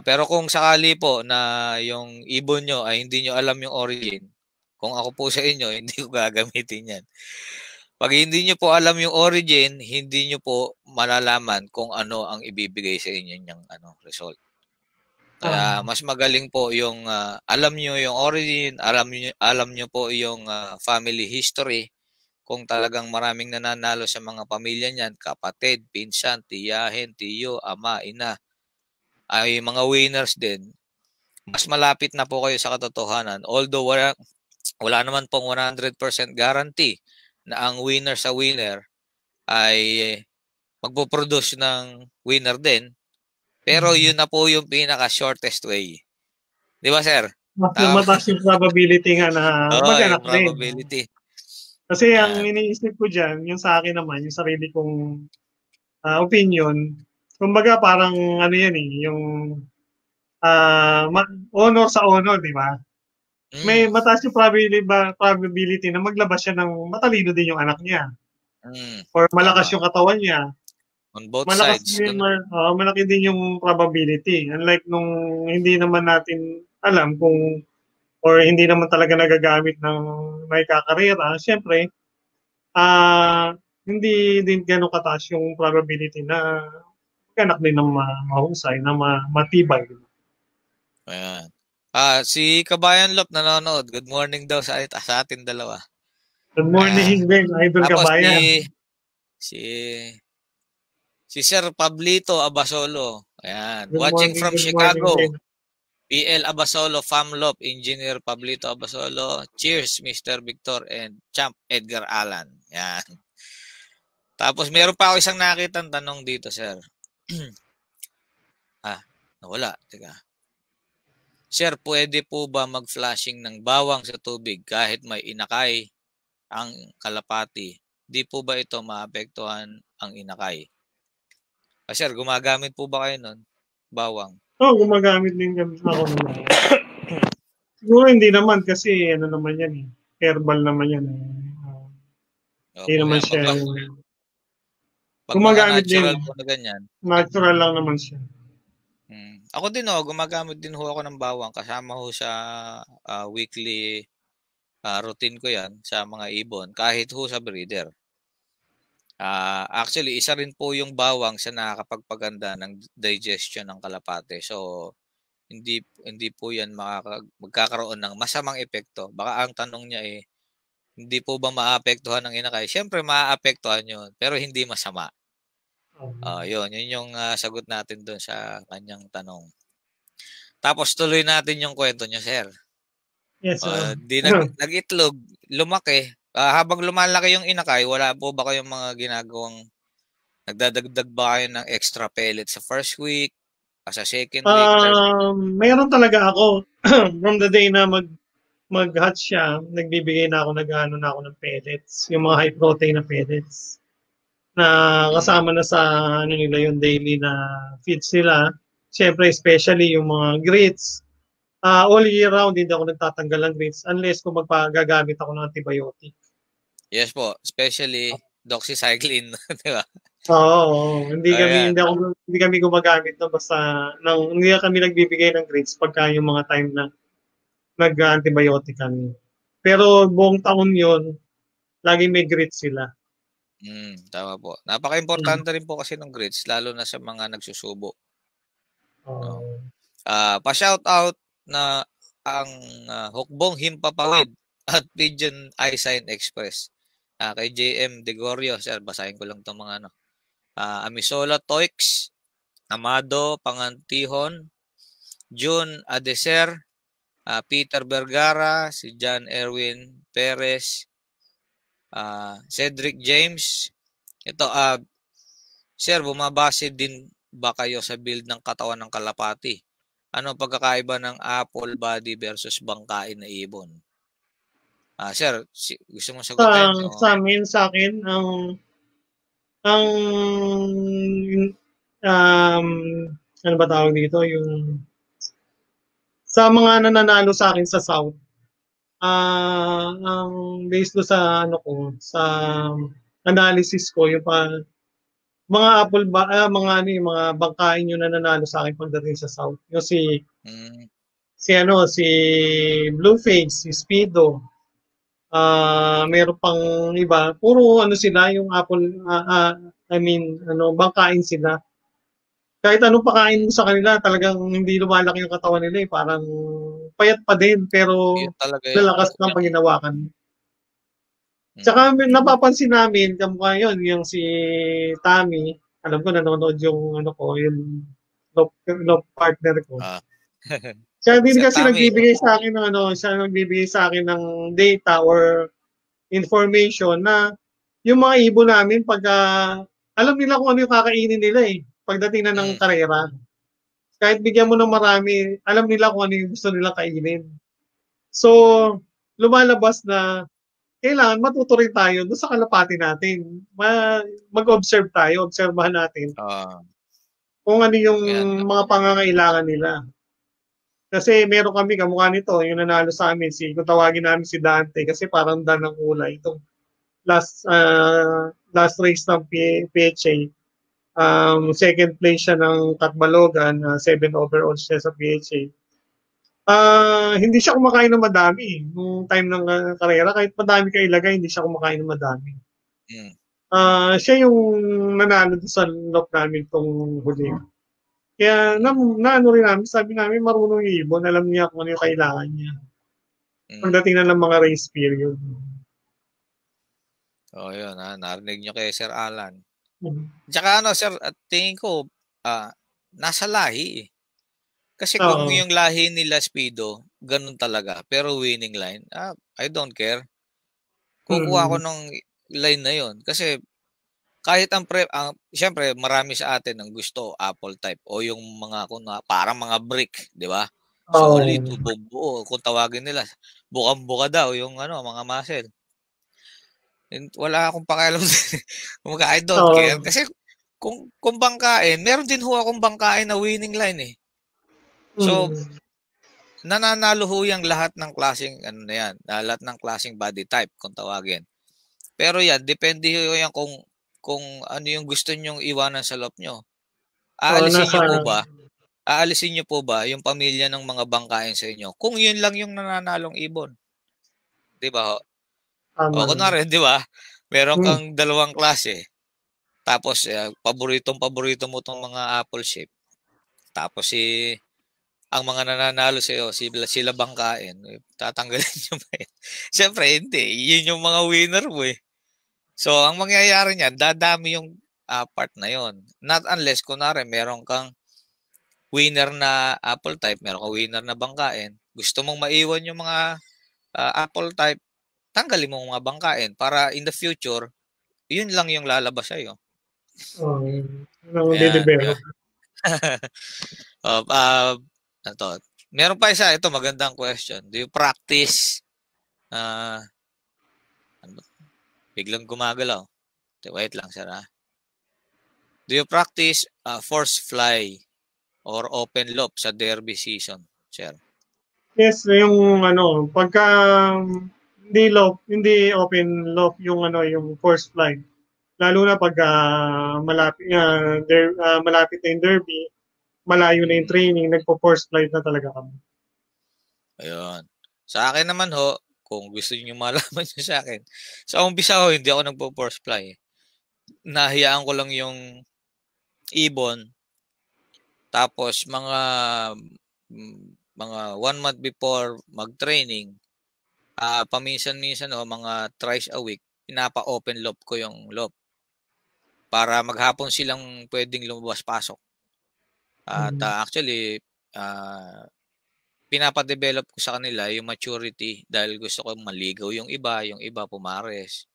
Pero kung sakali po na yung ibon nyo ay hindi nyo alam yung origin, kung ako po sa inyo, hindi ko gagamitin yan. Pag hindi nyo po alam yung origin, hindi nyo po malalaman kung ano ang ibibigay sa inyo niyang result. Kaya Ah, mas magaling po yung alam nyo yung origin, alam nyo po yung family history. Kung talagang maraming nananalo sa mga pamilya niyan, kapatid, pinsan, tiyahin, tiyo, ama, ina, ay mga winners din, mas malapit na po kayo sa katotohanan. Although wala naman pong 100% guarantee na ang winner sa winner ay magpo-produce ng winner din. Pero yun na po yung pinaka-shortest way. Di ba, sir? Tama. mataas yung probability nga na Oo, maganak yung din. probability. Kasi ang Yan. iniisip ko dyan, yung sa akin naman, yung sarili kong opinion, kumbaga parang ano yan eh, yung honor sa honor, di ba? May Mm, mataas yung probability na maglabas siya ng matalino din yung anak niya mm, or malakas tama. yung katawan niya. On both Malakas sides. din, malaki din yung probability. Unlike nung hindi naman natin alam kung or hindi naman talaga nagagamit ng may kakarera, siyempre, hindi din gano'ng kataas yung probability na maghanap din ng mahusay, na matibay. Ayan. Si Kabayan Lop nanonood. Good morning daw sa atin dalawa. Good Ayan. morning din, Idol Tapos Kabayan. si si Sir Pablito Abasolo. Ayan. Watching from Good morning din. Chicago. PL Abasolo, Famlop, Engineer Pablito Abasolo. Cheers, Mr. Victor and Champ Edgar Allan. Yan. Tapos meron pa ako isang nakitang tanong dito, sir. ah, Nawala. Teka. Sir, pwede po ba mag-flashing ng bawang sa tubig kahit may inakay ang kalapati? Di po ba ito maapektuhan ang inakay? Sir, gumagamit po ba kayo nun? Bawang. Gumagamit din kami ako naman. Siguro hindi naman kasi ano naman yan eh. Herbal naman yan eh. Hindi Opo, naman yan. siya Pag mga gumagamit din. natural po na ganyan. Natural lang naman siya. Ako din gumagamit din ho ako ng bawang kasama ho sa weekly routine ko yan sa mga ibon kahit ho sa breeder. Actually, isa rin po yung bawang sa nakakapagpaganda ng digestion ng kalapate. So, hindi po yan magkakaroon ng masamang epekto. Baka ang tanong niya hindi po ba maapektuhan ng inakay? Siyempre, maapektuhan yun, pero hindi masama. Yun yung sagot natin doon sa kanyang tanong. Tapos tuloy natin yung kwento niya, sir. Yes, nag-itlog, lumaki. Habang lumalaki yung inakay, wala po ba kayong mga ginagawang nagdadagdag ba kayo ng extra pellet sa first week, sa second week? Mayroon talaga ako. From the day na mag-hatch siya, nagbibigay na ako, nag-ano na ako ng pellets. Yung mga high protein na pellets. Na kasama na sa ano nila yung daily na feeds nila. Siyempre, especially yung mga grits. All year round, hindi ako nagtatanggal ng grits unless kung magpagagamit ako ng antibiotic. Yes po, especially doxycycline, di ba? Oo, hindi kami gumagamit no basta hindi kami nagbibigay ng grits pagka yung mga time na nag-antibiotic kami. Pero buong taon 'yon, laging may grits sila. Tama po. Napaka-importante rin po kasi ng grits lalo na sa mga nagsusubo. Pa-shout out na ang Hukbong Himpapawid at Pigeon Eyesign Express. Kay JM Degorio, sir, basahin ko lang 'tong mga Amisola Toix, Amado Pangantihon, June Adeser, Peter Vergara, si John Erwin Perez, Cedric James. Ito, sir, bumabase din ba kayo sa build ng katawan ng kalapati? Ano ang pagkakaiba ng apple body versus bangkain na ibon? Sir, gusto mo sagutin? Sa akin, ano ba tawag dito? Yung sa mga nananalo sa akin sa South, ang based do sa sa analysis ko, yung mga apple mga bangkain yung nananalo sa akin pagdating sa South. Yung si Blueface, si Speedo, meron pang iba, puro sila yung apple, bangkain sila. Kahit anong pakain mo sa kanila, talagang hindi lumalaki yung katawan nila parang payat pa din, pero lalakas ng panginawakan. Tsaka napapansin namin, kamukha yun, yung si Tammy, alam ko nanonood yung yung love partner ko. Siya din kasi nagbibigay sa akin ng data or information na yung mga ibon namin alam nila kung ano yung kakainin nila pagdating na ng karera. Kahit bigyan mo ng marami, alam nila kung ano yung gusto nila kainin. So, lumalabas na kailangan matuto rin tayo doon sa kalapati natin. Mag-observe tayo, obserbahan natin kung ano yung mga pangangailangan nila. Kasi meron kami, kamukha nito, yung nanalo sa amin, kung tawagin namin si Dante, kasi parang Dan ng kulay. Itong last race ng PHA, second place siya ng Tatbalogan, 7 overall siya sa PHA. Hindi siya kumakain ng madami nung time ng karera. Kahit madami ka ilagay, hindi siya kumakain ng madami. Siya yung nanalo sa lock namin itong huli. Kaya naano rin namin, sabi namin marunong yung ibon, alam niya kung ano yung kailangan niya. Pagdating na ng mga race period. Yun narinig nyo kay Sir Alan. Tsaka sir, at tingin ko, nasa lahi Kasi kung yung lahi nila Speedo, ganun talaga. Pero winning line, I don't care. Kukuha ko ng line na yon. Kasi kahit siyempre marami sa atin ang gusto apple type o yung mga parang mga brick, di ba? Solid, Oo. buo, kung tawagin nila. Bukang-buka daw yung mga muscle. Wala akong pakialam. Kumbaga, I don't care. Oo. Kasi kung bangkain, meron din ho akong bangkain na winning line eh. So, Mm. nananalo ho yung lahat ng klaseng, lahat ng klaseng body type, kung tawagin. Pero yan, depende ho yan kung ano yung gusto nyong iwanan sa loob nyo. Oo, Aalisin nasa nyo po ba? Aalisin nyo po ba yung pamilya ng mga bangkain sa inyo? Kung yun lang yung nananalong ibon. Di ba ho? O, tama naman. kunwari, di ba? Meron Hmm. kang dalawang klase. Tapos, paborito mo tong mga apple shape. Tapos, ang mga nananalo sa'yo, sila bangkain. Tatanggalin nyo ba yun? Siyempre, hindi. Yun yung mga winner mo eh. So, ang mangyayari niyan, dadami yung part na yon. Not unless, kunwari, meron kang winner na apple type, meron kang winner na bangkain. Gusto mong maiwan yung mga apple type, tanggalin mo mga bangkain para in the future, yun lang yung lalabas sa'yo. Oo. Ang Ayan. de-develop. Uh, uh, ito. Meron pa isa. Ito, magandang question. Do you practice ano ba? Biglang gumagalaw. Wait lang, sir. Do you practice force fly or open loop sa derby season, sir? Yes, yung ano, pagka hindi open loop yung ano, yung force flight. Lalo na pag malapit na yung derby, malayo na yung training, nagpo-force flight na talaga kami. Ayun. Sa akin naman ho, kung gusto niyo malaman niyo sa akin, sa umpisa ho, hindi ako nagpo-force fly. Nahiyaan ko lang yung ibon. Tapos mga 1 month before mag-training, paminsan-minsan ho, mga thrice a week, pinapa-open loop ko yung loop para maghapon silang pwedeng lumabas-pasok. At actually, pinapa-develop ko sa kanila yung maturity dahil gusto ko maligaw yung iba pumares.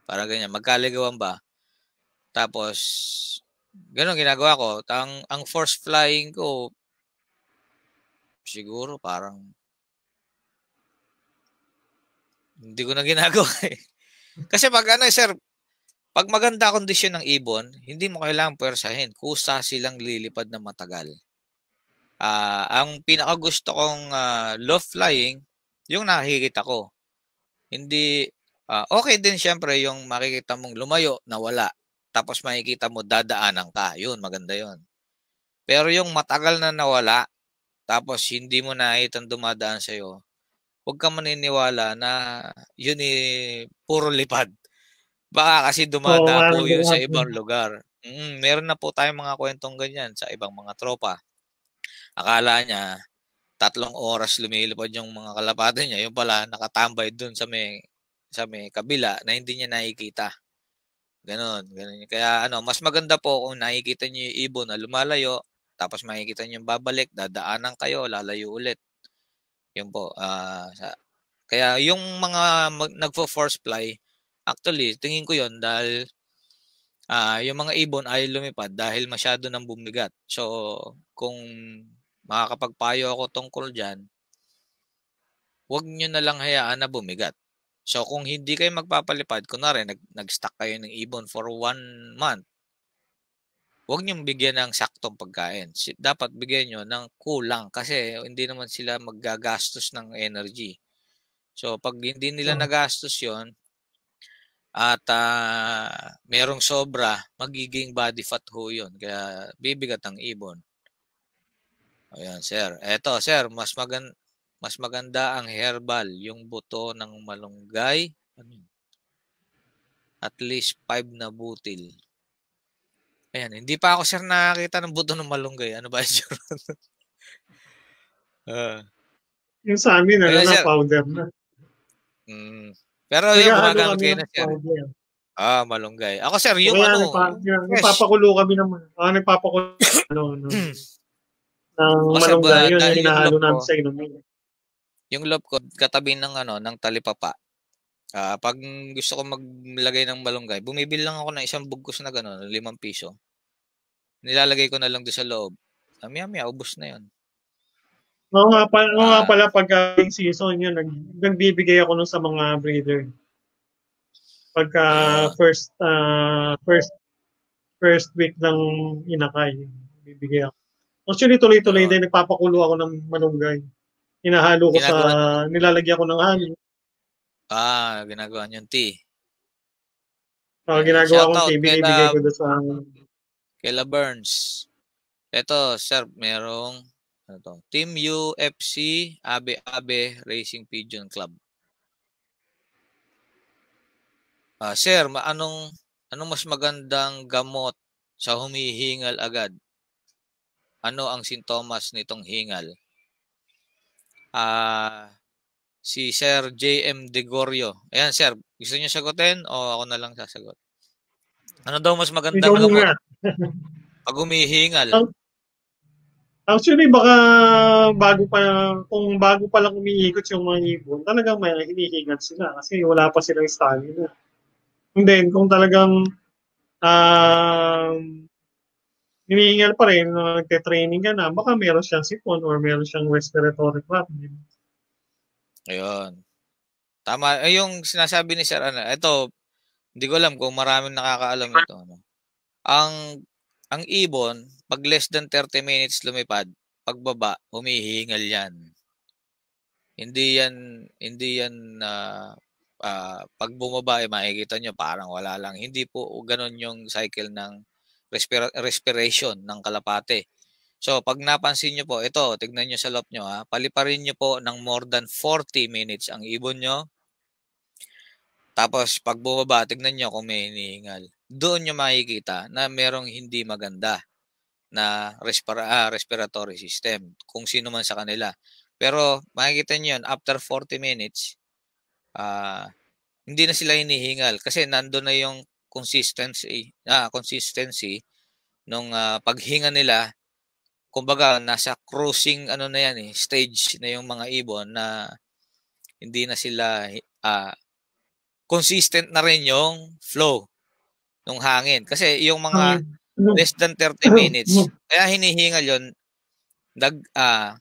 Para ganyan, magkaligawan ba? Tapos, ganun ginagawa ko. Ang force flying ko, siguro parang hindi ko na ginagawa eh. Kasi sir, pag maganda kondisyon ng ibon, hindi mo kailangang pwersahin. Kusa silang lilipad na matagal. Ang pinakagusto kong low flying, yung nakikita ko. Hindi, okay din syempre yung makikita mong lumayo na wala. Tapos makikita mo dadaanan ka. Yun, maganda yun. Pero yung matagal na nawala, tapos hindi mo nakitang dumadaan sa'yo, huwag ka maniniwala na yun puro lipad. Baka kasi Oo, dumadapo parang yun sa ganun. ibang lugar. Meron na po tayong mga kwentong ganyan sa ibang mga tropa. Akala niya, 3 oras lumilipad yung mga kalapate niya. Yung pala, nakatambay dun sa may kabila na hindi niya nakikita. Ganon, ganon. Kaya mas maganda po kung nakikita niyo yung ibon na lumalayo, tapos makikita niyo yung babalik, dadaanan kayo, lalayo ulit. Yun po. Kaya yung mga nagfo-force fly, actually, tingin ko yun dahil yung mga ibon ay lumipad dahil masyado nang bumigat. So, kung makakapagpayo ako tungkol dyan, huwag nyo na lang hayaan na bumigat. So, kung hindi kayo magpapalipad, kunwari, nag-stack kayo ng ibon for 1 month, huwag nyo bigyan ng saktong pagkain. Dapat bigyan nyo ng kulang kasi hindi naman sila maggagastos ng energy. So, pag hindi nila Oo. nagastos yon at merong sobra, magiging body fat ho yun. Kaya bibigat ang ibon. Ayan, sir. Eto, sir, mas maganda ang herbal, yung buto ng malunggay. Ano yun? At least 5 na butil. Ayan, hindi pa ako sir nakakita ng buto ng malunggay. Ano ba yun? Ah, Yung sa amin, ano ayan, na, sir. powder na. Mm. Pero yun, Naghahalo gumagamit kami kayo ng na sir. powder. Malunggay. Ako sir, O yung kaya fresh. nagpapakulo kami ng ng Ako sir, malunggay. Yun dahil yung hinahalo namin sa inumin. yung loob ko, katabi ng ng talipapa. Pag gusto ko maglagay ng malunggay, bumibili lang ako ng isang bugkos na gano'n, 5 piso. Nilalagay ko na lang doon sa loob. Maya-maya, ubos na 'yon. Oo nga Ah, pala pagka season yun, nagbibigay ako nun sa mga breeder. Pagka ayun. first week ng inakay, bibigay ako. Actually, tuloy-tuloy Ayun. din, nagpapakulo ako ng malunggay. Hinahalo ko sa, Ginagawa nilalagyan ko ng halo. ginagawa niyong tea. Ginagawa kong Shoutout tea, binibigay ko doon sa, Kayla Burns. Eto, sir, merong ano to, Team UFC Abe Abe Racing Pigeon Club. Sir, anong mas magandang gamot sa humihingal agad? Ano ang sintomas nitong hingal? Si Sir JM Degorio. Ayan, sir. Gusto niyo sagutin o ako na lang sasagot? Ano daw mas magandang ikaw gamot muna. pag humihingal? Ang Actually, baka kung bago pa lang umiikot yung mga ibon, talagang may hinihingal sila kasi wala pa silang stamina. And then, kung talagang um, hinihingal pa rin, nagte-training ka na, baka meron siyang sipon or meron siyang respiratory problem. Ayun. Tama. Yung sinasabi ni Sir, ito, hindi ko alam kung maraming nakakaalam nito. Ano. Ang, ang ibon, pag less than 30 minutes lumipad, pagbaba, humihingal yan. Hindi yan pag bumaba makikita nyo parang wala lang. Hindi po ganun yung cycle ng respiration ng kalapate. So, pag napansin nyo po, ito, tignan nyo sa loob nyo, paliparin nyo po ng more than 40 minutes ang ibon nyo. Tapos, pag bumaba, tignan nyo kung may hinihingal. Doon nyo makikita na merong hindi maganda na respiratory system, kung sino man sa kanila. Pero, makikita nyo yun, after 40 minutes, hindi na sila hinihingal kasi nandoon na yung consistency nung paghinga nila. Kumbaga nasa cruising na yan stage na yung mga ibon na hindi na sila consistent na rin yung flow ng hangin kasi yung mga Ang, less than 30 minutes kaya hinihingal yon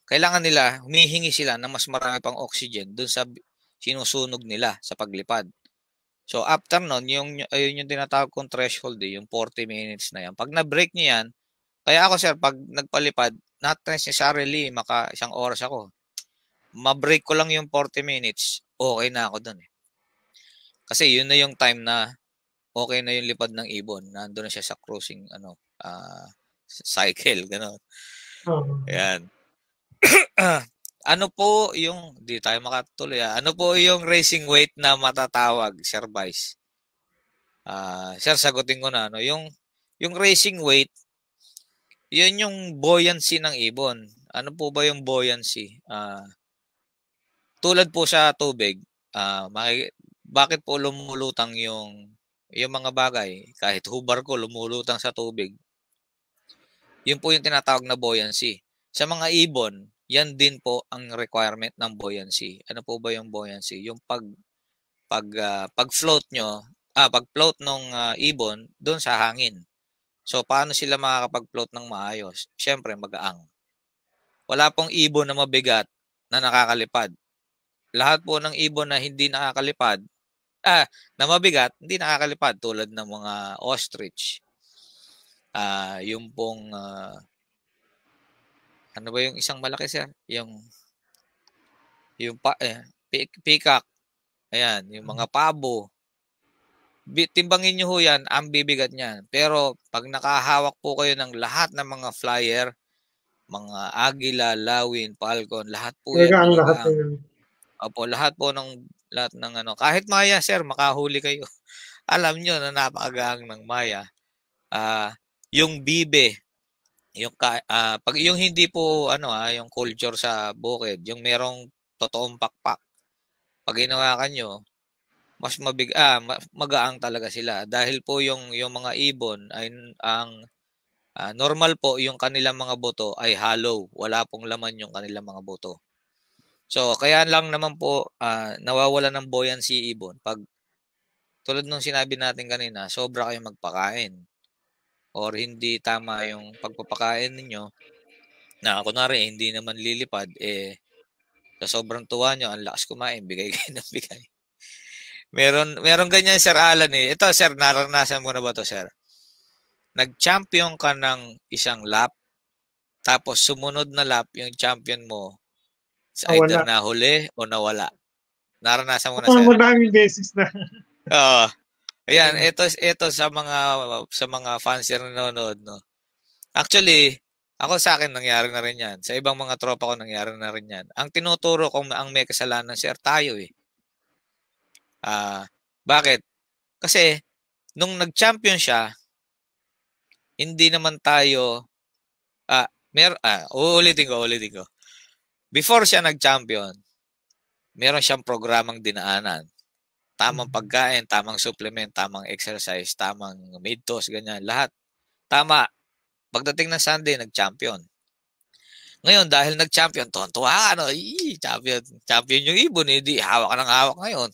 kailangan nila humihingi sila ng mas marami pang oxygen dun sa sinusunog nila sa paglipad. So after nun, ayun yung tinatawag kong threshold yung 40 minutes na yan. Pag na-break niyo yan, kaya ako sir, pag nagpalipad, not necessarily maka isang oras ako. Ma-break ko lang yung 40 minutes, okay na ako dun. Kasi yun na yung time na okay na yung lipad ng ibon. Nandun na siya sa cruising cycle, gano'n. Ayan. Ano po yung, di tayo makatuloy ano po yung racing weight na matatawag, Sir Vice? Sir, sagutin ko na, yung racing weight, yun yung buoyancy ng ibon. Ano po ba yung buoyancy? Tulad po sa tubig, bakit po lumulutang yung mga bagay? Kahit hubar ko, lumulutang sa tubig. Yun po yung tinatawag na buoyancy. Sa mga ibon, yan din po ang requirement ng buoyancy. Ano po ba yung buoyancy? Yung pag-float nyo, pag-float ng ibon doon sa hangin. So, paano sila makakapag-float ng maayos? Siyempre, magaang. Wala pong ibon na mabigat na nakakalipad. Lahat po ng ibon na hindi nakakalipad, na mabigat, hindi nakakalipad tulad ng mga ostrich. Yung pong, ano ba yung isang malaki sir? Peacock. Ayan, yung mga pabo. Timbangin nyo ho yan, ang bibigat niyan. Pero pag nakahawak po kayo ng lahat ng mga flyer, mga agila, lawin, falcon, lahat po yan ang lahat magagaang. yun. Opo, lahat ng kahit maya sir, makahuli kayo. Alam nyo na napakagaang ng maya. Yung bibe, pag yung hindi po yung culture sa bukid, yung merong totoong pakpak. Pag hinawakan nyo, mas magaang talaga sila dahil po yung mga ibon ay normal po yung kanilang mga buto ay hollow, wala pong laman yung kanilang mga buto. So, kaya lang naman po nawawala ng buoyancy ibon pag tulad nung sinabi natin kanina, sobra kayong magpakain or hindi tama yung pagpapakain ninyo na kunwari hindi naman lilipad, sa sobrang tuwa nyo, ang lakas kumain, bigay kayo ng bigay. Meron ganyan, Sir Alan eh. Ito, Sir, naranasan mo na ba to, Sir? Nag-champion ka ng isang lap, tapos sumunod na lap, yung champion mo, either Wala. nahuli o nawala. Naranasan mo na, Ako Sir? madaming beses na. Oo. Ayan, ito sa mga fans na nanonood, no. Actually, ako sa akin nangyari na rin 'yan. Sa ibang mga tropa ko nangyari na rin 'yan. Ang tinuturo kong ang may kasalanan, Sir, tayo eh. Bakit? Kasi nung nag-champion siya, hindi naman tayo uulitin ko. Before siya nag-champion, meron siyang programang dinaanan. Tamang pagkain, tamang supplement, tamang exercise, tamang meal ganyan, lahat. Tama. Pagdating ng Sunday, nag-champion. Ngayon, dahil nag-champion, tuwa ka, champion. Champion yung ibon, hindi hawak ka ng hawak ngayon.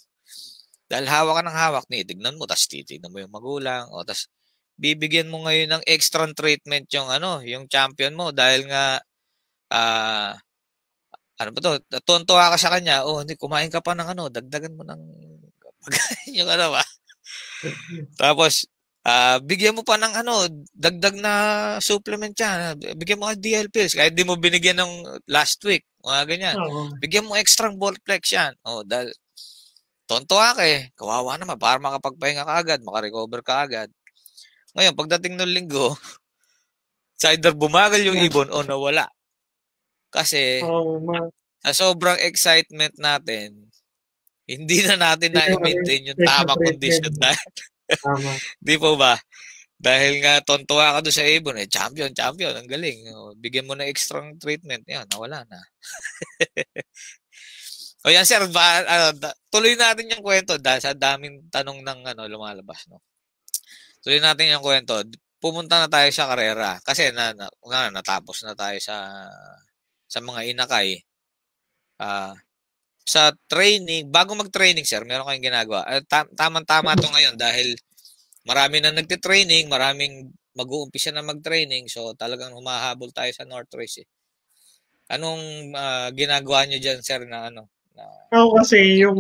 Dahil hawak ka ng hawak, tignan mo, tapos titignan mo yung magulang, o tapos bibigyan mo ngayon ng extra treatment yung champion mo dahil nga ano ba to? Tuwan-tuwa ka sa kanya. Hindi kumain ka pa ng dagdagan mo ng pagkain yung ba. Tapos bigyan mo pa ng dagdag na supplement yan. Bigyan mo ka DL pills kahit di mo binigyan ng last week. Mga ganyan. Bigyan mo extra Boltflex yan. Dahil tuwan-tuwa ka eh. Kawawa naman para makapagpahinga ka agad, makarecover ka agad. Ngayon, pagdating ng linggo, sa either bumagal yung ibon o nawala. Kasi sa sobrang excitement natin, hindi na natin na-maintain yung tamang condition. Di po ba? Dahil nga tontuwa ka doon sa ibon, champion, ang galing. Bigyan mo na extra treatment, yan, nawala na. O yan, Sir, tuloy natin yung kwento dahil sa daming tanong ng lumalabas. No? Tuloy natin yung kwento. Pumunta na tayo sa karera kasi natapos na tayo sa mga inakay. Sa training, bago mag-training, Sir, meron kayong ginagawa. Tamang-tama to ngayon dahil marami na nagte-training, maraming mag-uumpisa na mag-training, so talagang humahabol tayo sa North Race. Anong ginagawa nyo dyan, Sir, na Ako kasi, yung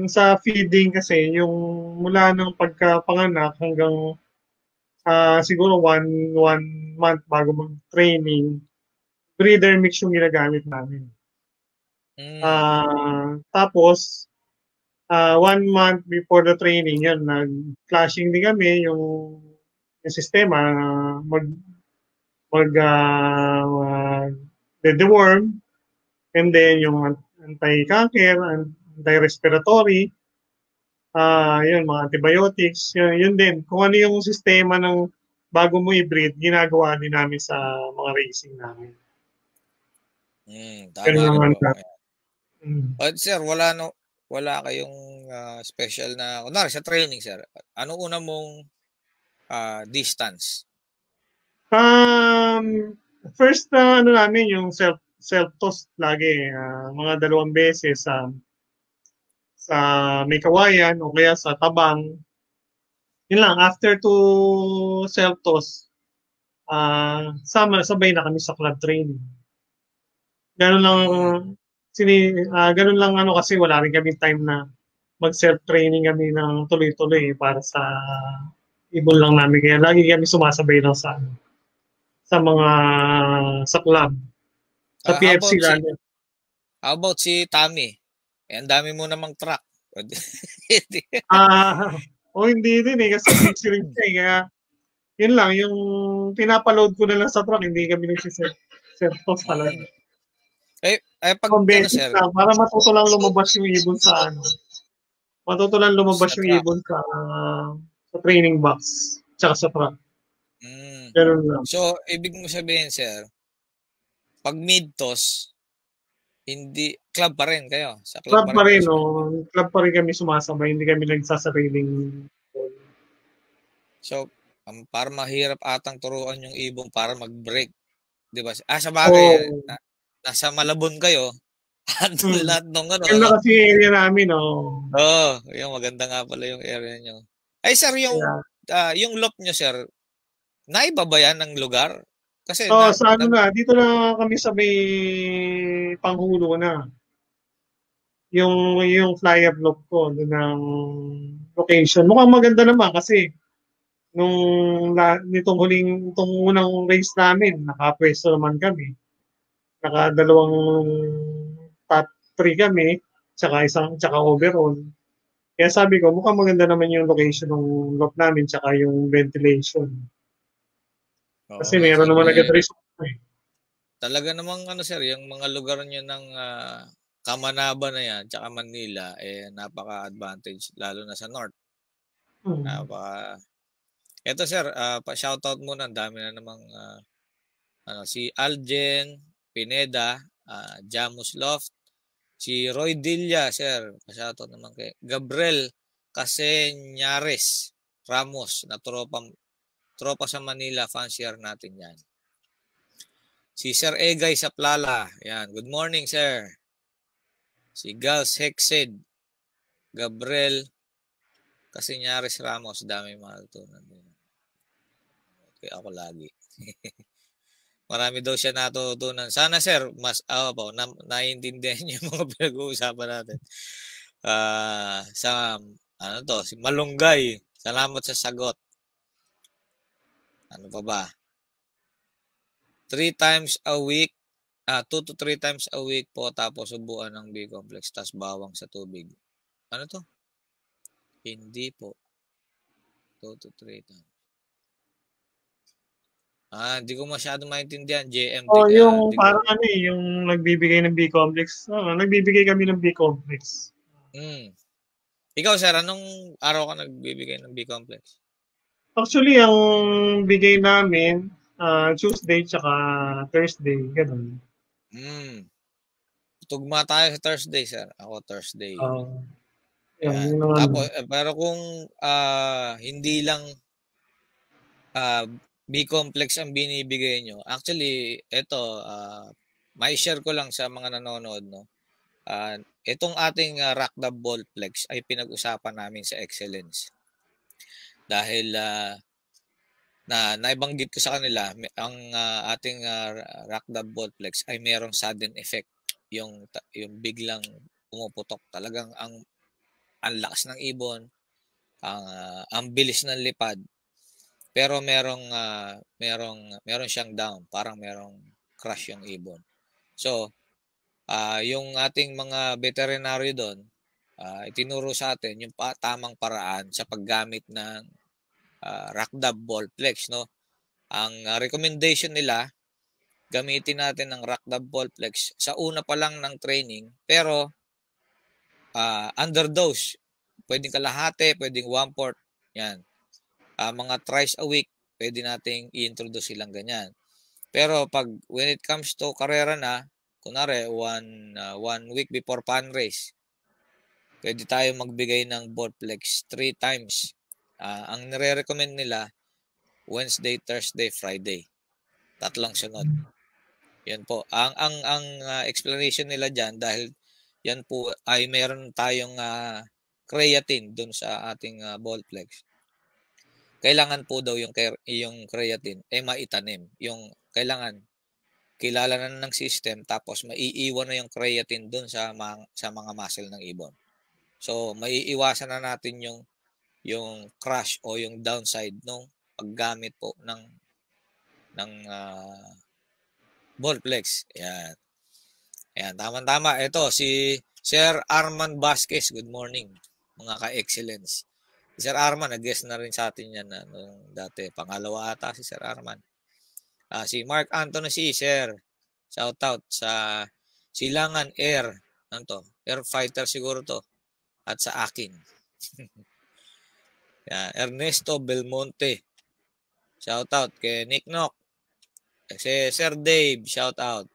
sa feeding kasi, yung mula ng pagkapanganak hanggang siguro one month bago mag-training, breeder mix yung ginagamit namin. Tapos, 1 month before the training, yun, nag-flashing din kami yung sistema, deworm, and then yung anti-cancer, anti-respiratory, yun, mga antibiotics, yun din. Kung ano yung sistema ng bago mo i-breed, ginagawa din namin sa mga racing namin. Tama rin po. Sir, wala kayong special na, kunwari sa training, Sir, ano una mong distance? First na namin yung self-toss lagi, mga 2 beses sa may kawayan o kaya sa tabang. Yun lang, after to self-toss, sabay na kami sa club training. Ganun lang kasi wala rin kami time na mag-self-training kami ng tuloy-tuloy para sa ibon lang namin. Kaya lagi kami sumasabay lang sa club. Sa PFC lalo. How about si Tommy? Ang dami mo namang truck. Hindi din kasi busy rin siya. Kaya yun lang, yung pinapaload ko na lang sa truck, hindi kami nagsiself-toss talaga. Pag Sir, para matuto lang lumabas yung ibon sa matuto lang lumabas yung ibon sa training box tsaka sa truck. Ganun lang. So, ibig mo sabihin, Sir, pag mid-toss, hindi, club pa rin kayo? Sa club pa rin, club pa rin kami sumasabay, hindi kami nagsasariling. So, para mahirap atang turuan yung ibon para mag-break. Di ba? Sa bagay, nasa Malabon kayo, Andun lahat nung ano. Ganda kasi yung area namin, oh. Oo, yung maganda nga pala yung area nyo. Ay, sir, yung loft nyo, sir, naiba ba yan ng lugar? Kasi Oh, sa ano na, dito na kami sa may Panghulo na. Yung flyer loop ko, doon ang location. Mukhang maganda naman kasi nitong unang race namin, nakapwesto naman kami. Nakadalawang top 3 kami, tsaka overall. Kaya sabi ko, mukhang maganda naman yung location ng loop namin, tsaka yung ventilation. oo Kasi nga, meron sir, naman agad resort eh. talaga namang ano, sir, yung mga lugar nyo ng Kamanaba na yan, tsaka Manila, napaka-advantage, lalo na sa North. Hmm. Napaka... Eto, sir, pa-shoutout muna, ang dami na namang si Aljen Pineda, Jamus Loft, si Roy Dilla, sir. Pa-shoutout naman kay Gabriel Caseñares Ramos, na tropa sa Manila, fancier natin yan. Si Sir Egay Saplala, yan. Good morning, sir. Si Gals Hexed, Gabriel Caseñares Ramos, dami mga tutunan. Okay, ako lagi. Marami daw siya natutunan. Sana sir, mas naiintindihan niyo yung mga pinag-uusapan natin. Sa si Malunggay. Salamat sa sagot. Ano pa ba? 3 times a week, 2 to 3 times a week po, tapos subuan ng B-complex, tas bawang sa tubig. Ano to? Hindi po. 2 to 3 times. Hindi ko masyado maintindihan. JMD. Oh, yung parang ano eh, yung nagbibigay ng B-complex. Nagbibigay kami ng B-complex. Ikaw, sir, anong araw ka nagbibigay ng B-complex? Actually, ang bigay namin, Tuesday tsaka Thursday, ganun. Tugma tayo sa Thursday, sir. Ako Thursday. Yun Tapos, pero kung hindi lang B-complex ang binibigay nyo, actually, ito, may share ko lang sa mga nanonood, no? Itong ating Rockdab Ballplex ay pinag-usapan namin sa Excellence. Dahil naibanggit ko sa kanila, ang ating Rockdab Ballplex ay merong sudden effect. Yung biglang pumuputok. Talagang ang lakas ng ibon, ang bilis ng lipad. Pero meron siyang down, parang merong crash yung ibon. So, yung ating mga veterinaryo doon, itinuro sa atin yung tamang paraan sa paggamit ng Rockdab Ballplex, no? Ang recommendation nila, gamitin natin ng Rockdab Ballplex sa una pa lang ng training, pero underdose. Pwedeng kalahati, pwedeng 1/4. Yan. Mga thrice a week, pwede nating i-introduce silang ganyan. Pero when it comes to karera na, kunwari, one week before pan race, pwede tayo magbigay ng Ballplex 3 times. Ang nire-recommend nila, Wednesday, Thursday, Friday. Tatlong sunod. Yan po. Ang explanation nila dyan, dahil yan po ay meron tayong creatine dun sa ating Ballplex. Kailangan po daw yung creatine maitanim. Yung kailangan kilala na ng system, tapos maiiwan na yung creatine dun sa mga muscle ng ibon. So maiiwasan na natin yung crash o yung downside nung paggamit po ng Ballplex. Yan. Ayan, tama-tama. Ito, si Sir Arman Vasquez. Good morning, mga ka-excellence. Si Sir Arman, nag-guest na rin sa atin yan nung dati. Pangalawa ata si Sir Arman. Si Mark Anthony C. Sir. Shout out sa Silangan Air. Ano to? Air fighter siguro to. At sa akin. Ernesto Belmonte. Shout out kay Nick Nock. Si Sir Dave. Shout out.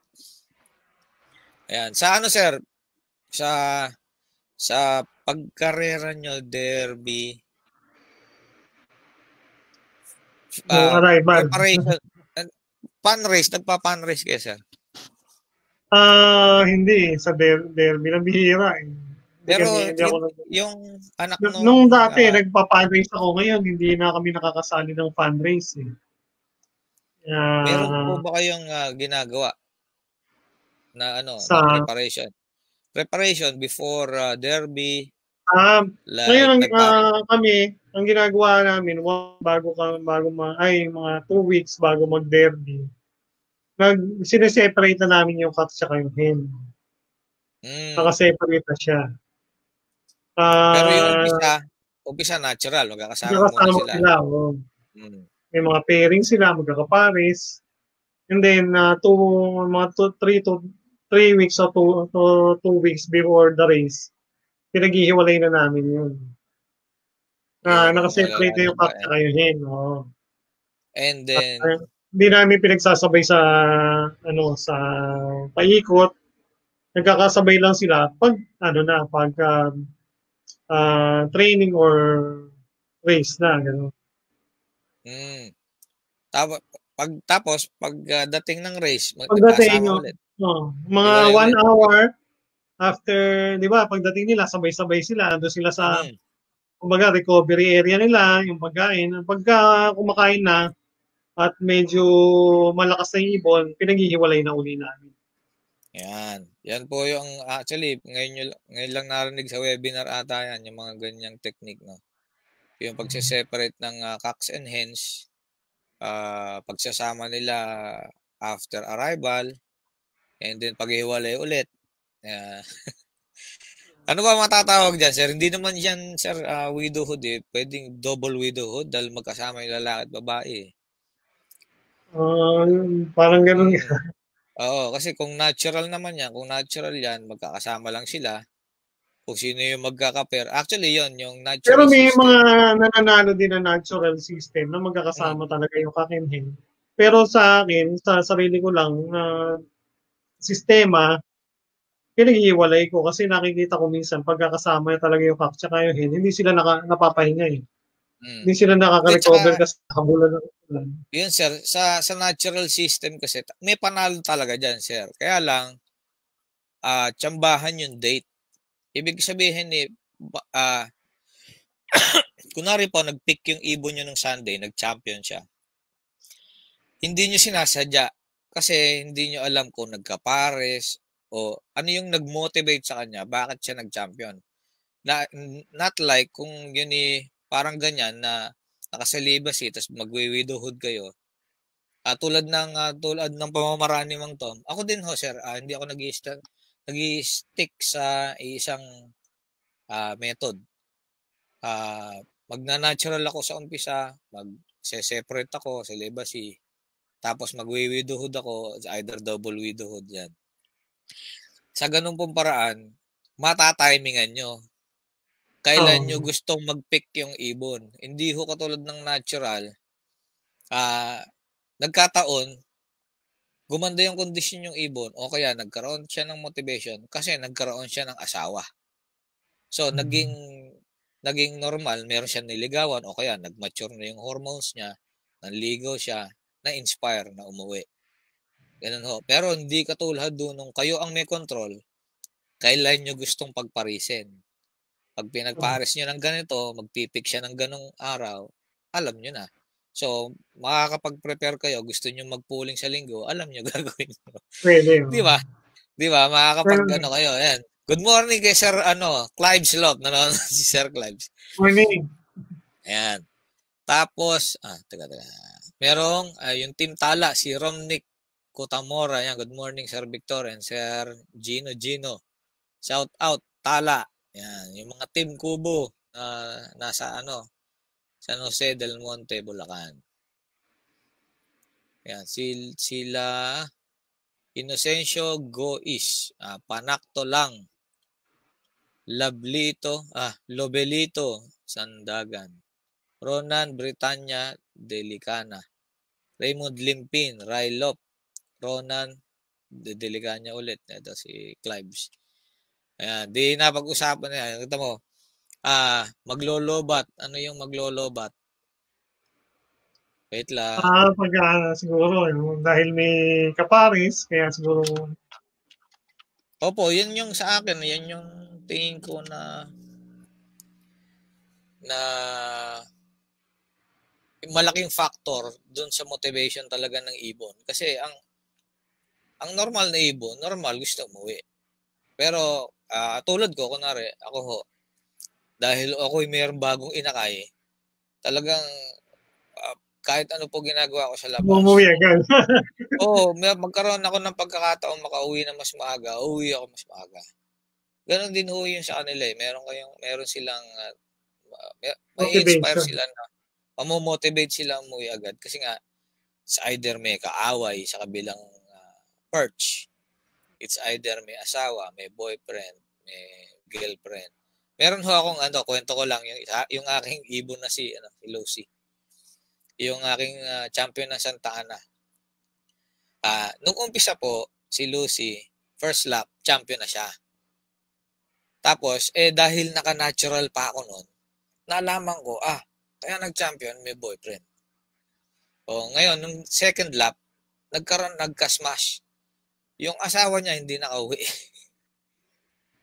Ayan. Sa ano, sir? Sa pagkarera nyo, Derby, arrival. preparation, pan race, nagpa-pan race kayo, sir? Hindi sa derby na bihira eh. Pero Hindi ako yung anak nung nung dati nagpa-fundraise ako, ngayon hindi na kami nakakasali ng fundraise eh. meron po Ah, ba kayong ginagawa na na sa preparation? Preparation before derby, ah, ngayon like kami ang ginagawa namin mga 2 weeks bago mag-derby. Sineseparate na namin yung cock tsaka yung hen. mm, Nakaseparate na siya. pero yung Ah, umpisa natural, magkakasama muna magkakasama sila. sila. Oh. Mm. May mga pairing sila, magkakapares. And then, mga 3 weeks or 2 weeks before the race, pinaghihiwalay na namin yun. Yung Nakaseparate na malalaman yung ba cock tsaka yung hen. Oh. and At then hindi namin pinagsasabay sa sa paikot. Nagkakasabay lang sila pag pag training or race na gano'n. mm, tapos pag dating ng race, Pagdating nagkasama ulit. mga Hiwalay 1 ulit. hour after, 'di ba, pagdating nila sabay-sabay sila, andun sila sa Mm. kumbaga recovery area nila, yung pagkain. Pagka kumakain na at medyo malakas na yung ibon, pinaghihiwalay na uli namin. Yan. Yan po yung actually ngayon lang narinig sa webinar ata yan, yung mga ganyang technique, no. Yung pagse-separate ng cocks and hens, pagsasama nila after arrival, and then paghiwalay ulit. Uh, ano ba matatawag dyan, sir? Hindi naman yan, sir, widowhood eh. Pwedeng double widowhood dahil magkasama yung lalaki at babae. Ah, parang gano'n nga. Mm. Oo, kasi kung natural naman yan, kung natural yan, magkakasama lang sila. Kung sino yung magkaka-pair. Actually, yon yung Pero natural may mga system. nananalo din na natural system na Mm. magkakasama talaga yung kakinhin. Pero sa akin, sa sarili ko lang na sistema, pinaghihiwalay ko kasi nakikita ko minsan pagkakasama talaga yung kak tsaka yung hen, hindi sila napapahinga eh. Mm. Hindi sila Hindi, nakaka-recover tsaka, kasi nakabulan ng ulan. yun, sir, sa natural system kasi, may panalo talaga dyan, sir. Kaya lang, tsambahan yung date. Ibig sabihin eh, kunwari po, nag-pick yung ibon nyo ng Sunday, nag-champion siya. Hindi nyo sinasadya kasi hindi nyo alam kung nagkapares o ano yung nag-motivate sa kanya, bakit siya nag-champion. Not like kung yun parang ganyan na nakasalibasi tapos magwi-widowhood kayo. Tulad ng pamamaraan ni Mang Tom. Ako din ho, sir, hindi ako nag-stick sa isang method. Magna-natural ako sa umpisa, mag-separate ako sa celibacy. Tapos magwi-widowhood ako, either double widowhood yan. Sa ganun pong paraan, matatimingan nyo. Kailan nyo Oo. gustong mag-pick yung ibon. Hindi ho katulad ng natural, ah, nagkataon, gumanda yung kondisyon yung ibon o kaya nagkaroon siya ng motivation kasi nagkaroon siya ng asawa. So, Hmm. naging normal, meron siyang niligawan o kaya nag-mature na yung hormones niya, nanligaw siya, na-inspire na umuwi. Ganun ho. Pero hindi katulad doon nung kayo ang may control, kailan nyo gustong pagparisin. Pag Oo. pinagpares nyo ng ganito, magpipik siya ng ganong araw, alam nyo na. So, makakapag-prepare kayo, gusto nyo mag-pooling sa linggo, alam nyo gagawin nyo. Puwede, Di oo. ba? Di ba? Makakapag Pero kayo, ayan. Good morning kay Sir Clives Love. Nanonood si Sir Clives. morning. Ayan. Tapos, teka. Merong, yung Team Tala, si Romnick Kutamora. Ayan, good morning, Sir Victor and Sir Gino. Shout out, Tala. Ayan, yung mga Team Kubo na nasa San Jose del Monte, Bulacan. Ayan, sila Inocencio Gois, Panakto lang, Lobelito, Sandagan, Ronan Britannia, Delicana, Raymond Limpin, Rylop, Ronan, Delicana ulit. Ito si Clives. Ayan, di napag-usapan na yan. Kita mo, maglolobat. Ano yung maglolobat? Wait lang. Siguro yung dahil may kapares kaya siguro Opo, yun yung sa akin, yan yung tingin ko na malaking factor dun sa motivation talaga ng ibon. Kasi ang normal na ibon, normal gusto umuwi. Pero tulad ko, kunwari, ako ho, dahil ako'y mayroong bagong inakay, talagang kahit ano po ginagawa ko sa Umuwi labas. agad. Oo, magkaroon ako ng pagkakataon makauwi na mas maaga, uuwi ako mas maaga. Ganon din ho yun sa kanila eh. Meron silang, may inspire Motivation. sila na, mamomotivate sila umuwi agad. Kasi nga, it's either may kaaway sa kabilang perch. It's either may asawa, may boyfriend, may girlfriend. Meron ho akong kwento ko lang yung aking ibon na si Lucy. Yung aking champion ng Santa Ana. Nung umpisa po, si Lucy, first lap, champion na siya. Tapos, dahil naka-natural pa ako noon, nalaman ko, kaya nag-champion, may boyfriend. O, ngayon, nung second lap, nagka-smash. Yung asawa niya hindi nakauwi.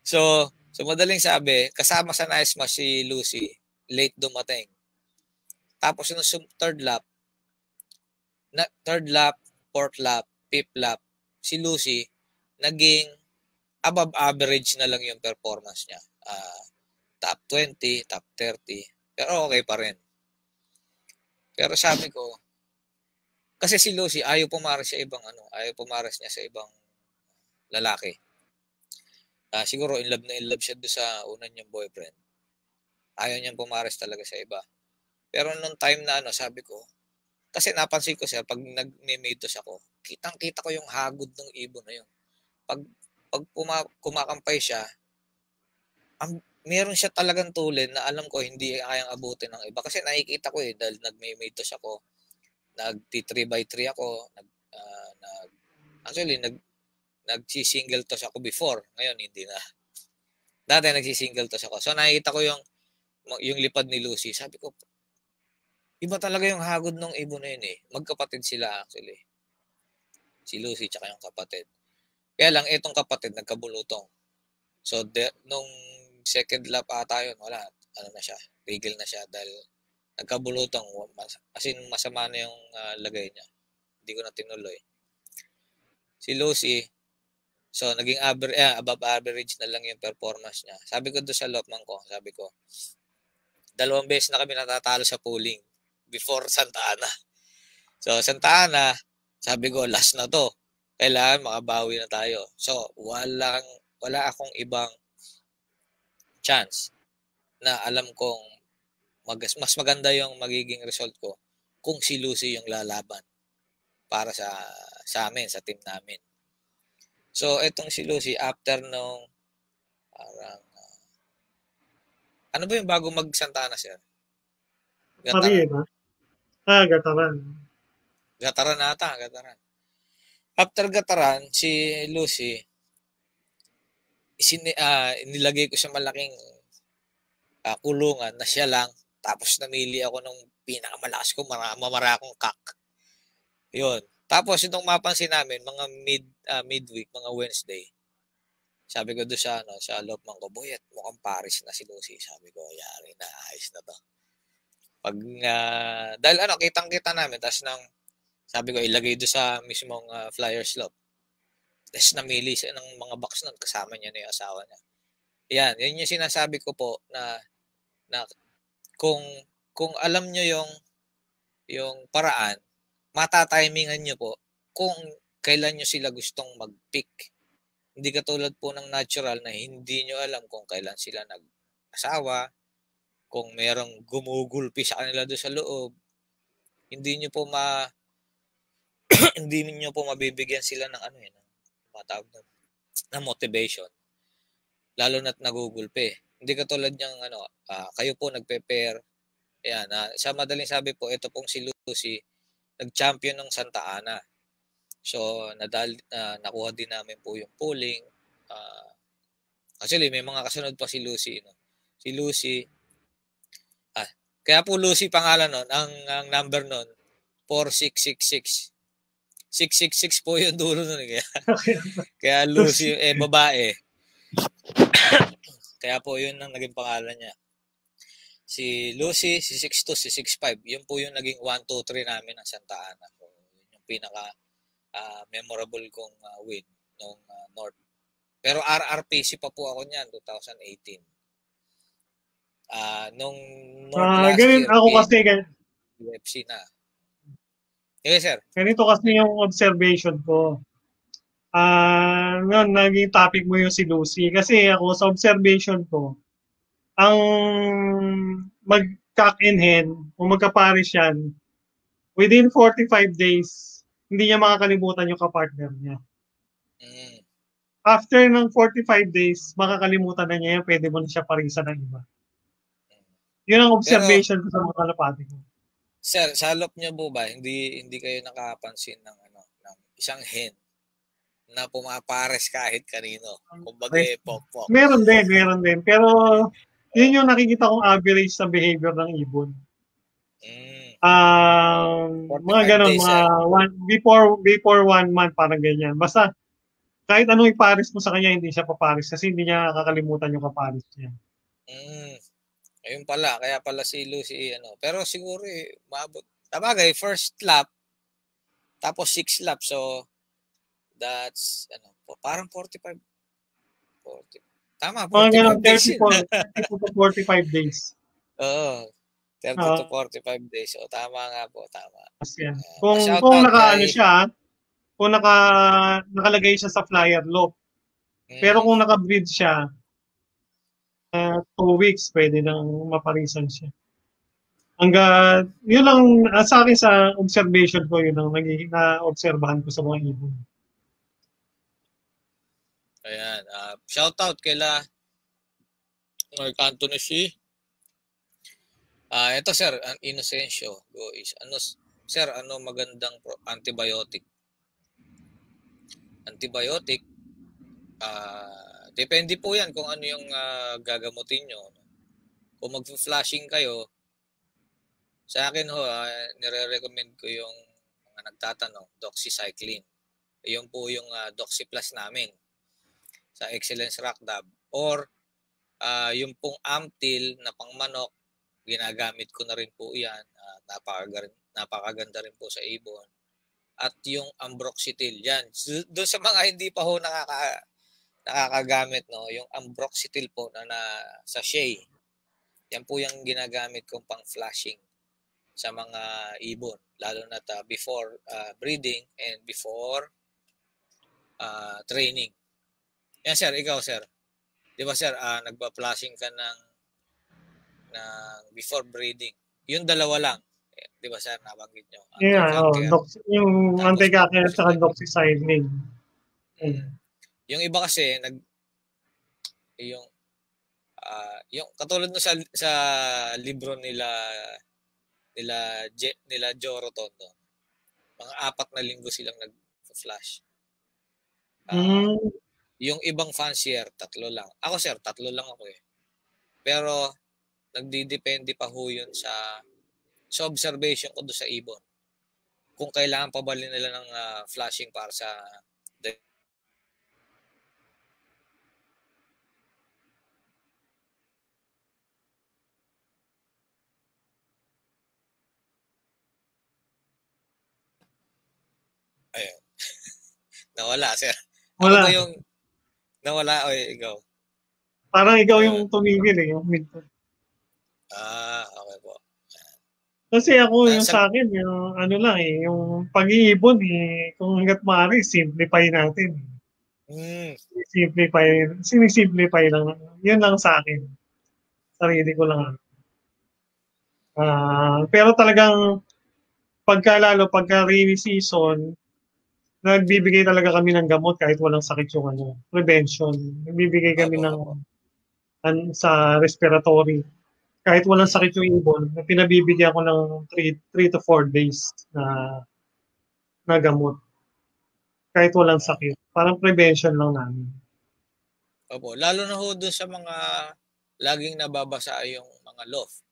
So madaling sabi, kasama sa na-smash si Lucy, late dumating. Tapos nung third lap, fourth lap, fifth lap, si Lucy, naging above average na lang yung performance niya. Top 20, top 30, pero okay pa rin. Pero sabi ko, kasi si Lucy ayaw pumares niya sa ibang lalaki. Siguro in love siya doon sa unang niyang boyfriend. Ayaw niyang pumares talaga sa iba. Pero nung time na sabi ko, kasi napansin ko siya, pag nagme-matos ako, kitang-kita ko yung hagod ng ibon na yun. Pag kumakampay siya, meron siya talagang tulin na alam ko hindi kayang abutin ng iba. Kasi nakikita ko dahil nagme-matos ako, nag-3x3 ako, nagsi-single toss ako before. Ngayon, hindi na. Dati nagsi-single toss ako. So, nakikita ko yung lipad ni Lucy. Sabi ko, iba talaga yung hagod ng ibon na yun eh. Magkapatid sila actually. Si Lucy tsaka yung kapatid. Kaya lang, itong kapatid nagkabulutong. So, nung second lap ata yun, wala. Na siya. Tigil na siya dahil nagkabulutong. As in, masama na yung lagay niya. Hindi ko na tinuloy. Si Lucy, so naging above average na lang yung performance niya. Sabi ko doon sa lopman ko, sabi ko, 2 beses na kami natatalo sa pooling before Santa Ana. So, Santa Ana, sabi ko, last na to. Kailangan makabawi na tayo. So, wala akong ibang chance na alam kong mas maganda yung magiging result ko kung si Lucy yung lalaban para sa amin, sa team namin. So, etong si Lucy, after nung parang, ano ba yung bago mag-Santa Ana, sir? Gataran. Mariina. Gataran. Gataran ata, Gataran. After Gataran, si Lucy, nilagay ko sa malaking kulungan na siya lang. Tapos namili ako ng pinakamalakas ko, mamara akong kak. Yun. Tapos itong mapansin namin, mga midweek, mga Wednesday, sabi ko doon sa lopman ko, Boyet, mukhang Paris na si Lucy. Sabi ko, yari na, ayos na to. Pag, dahil kitang-kita namin, tapos sabi ko, ilagay doon sa mismong flyer slope. Tapos namili siya ng mga box nun, kasama niya na yung asawa niya. Yan yung sinasabi ko po na kung alam nyo yung paraan, matatimingan nyo po kung kailan nyo sila gustong mag-pick. Hindi katulad po ng natural na hindi nyo alam kung kailan sila nag-asawa, kung merong gumugulpi sa kanila doon sa loob, hindi nyo po hindi nyo po mabibigyan sila ng matawag na motivation. Lalo na't nagugulpi. Hindi katulad niyang kayo po nagpe-pair. Ayan, sa madaling sabi po, ito pong si Lucy, nag-champion ng Santa Ana. So, nakuha din namin po yung pooling. Actually, may mga kasunod pa si Lucy. No? Si Lucy, kaya po Lucy pangalan nun, ang number nun, 4666. 666 po yung dulo nun. Kaya Lucy, babae. Kaya po yun ang naging pangalan niya. Si Lucy, si 62, si 65. Yun po yung naging 1, 2, 3 namin ng Santa Ana. So, yun yung pinaka memorable kong win nung North. Pero RRPC pa po ako niyan, 2018. Nung North last Ganun year, ako kasi, UFC na. Yes, sir. ganito kasi yung observation ko. Noon, naging topic mo yung si Lucy. Kasi ako, sa observation ko, ang mag-cock and hen, kung magka-pares yan, within 45 days, hindi niya makakalimutan yung kapartner niya. Mm. After ng 45 days, makakalimutan na niya yan, pwede mo na siya parisan ng iba. Yun ang observation ko sa mga kalapati ko. Sir, sa loob niyo po ba, hindi kayo nakapansin ng isang hen na pumapares kahit kanino? Kumbaga, pok-pok. Meron din. Pero, yun yung nakikita kong average sa behavior ng ibon. Mga ganun, before 1 month, parang ganyan. Basta, kahit anong ipares mo sa kanya, hindi siya papares kasi hindi niya kakalimutan yung kapares niya. Ayun pala, kaya pala si Lucy, Pero siguro, maabot. Sabagay, first lap, tapos 6 laps, so, that's, parang 45. Tama, 45 days. 30 to 45 days. Oo. 30 to 45 days. O, tama nga po, tama. Kung naka-ano siya, kung nakalagay siya sa flyer loop. Pero kung naka-breed siya, 2 weeks, pwede nang maparisan siya. Yun lang, sa akin sa observation ko, yun ang na-obserbahan ko sa mga ibon. Ayan. Shout out kila Mark Anthony C. Ito sir, Inocencio. Sir, magandang antibiotic? Antibiotic, depende po yan kung ano yung gagamutin nyo. Kung mag-flashing kayo, sa akin nire-recommend ko yung mga nagtatanong, doxycycline. Yun po yung Doxy Plus namin sa Excellence Rock Dab. Or yung pong Amtil na pangmanok, ginagamit ko na rin po yan. Napakaganda rin po sa ibon. At yung Ambroxetil, yan. Doon sa mga hindi pa ho nakakagamit, yung Ambroxetil po na sachet, yan po yung ginagamit kong pang flashing sa mga ibon. Lalo na before breeding and before training. Yan sir, ikaw sir. Di ba sir, nagpa-flashing ka ng before breeding. Yung dalawa lang. Di ba sir, nabanggit nyo? Yung anti-cancer at saka doxycycline. Yung iba kasi, yung katulad no sa libro nila Joe Rotondo, mga 4 na linggo silang nag-flash. Yung ibang fancier, 3 lang. Ako sir, 3 lang ako eh. Pero, nagdidepende pa ho yun sa observation ko doon sa ibon. Kung kailangan pa ba nila ng flashing para sa ayun. Nawala, sir. Wala. Ako ba yung nawala o ikaw? Parang ikaw yung tumigil eh. Yung okay po. Kasi ako, yung sa akin, yung yung pag-iibon kung hanggat maaari, simplify natin. Sinisimplify lang. Yun lang sa akin. Sarili ko lang. Pero talagang, pagka rainy season, nagbibigay talaga kami ng gamot kahit walang sakit yung prevention. Nagbibigay kami sa respiratory. Kahit walang sakit yung ibon, pinabibigyan ko ng 3 to 4 days na gamot. Kahit walang sakit. Parang prevention lang namin. Opo. Lalo na ho doon sa mga laging nababasa yung mga loft.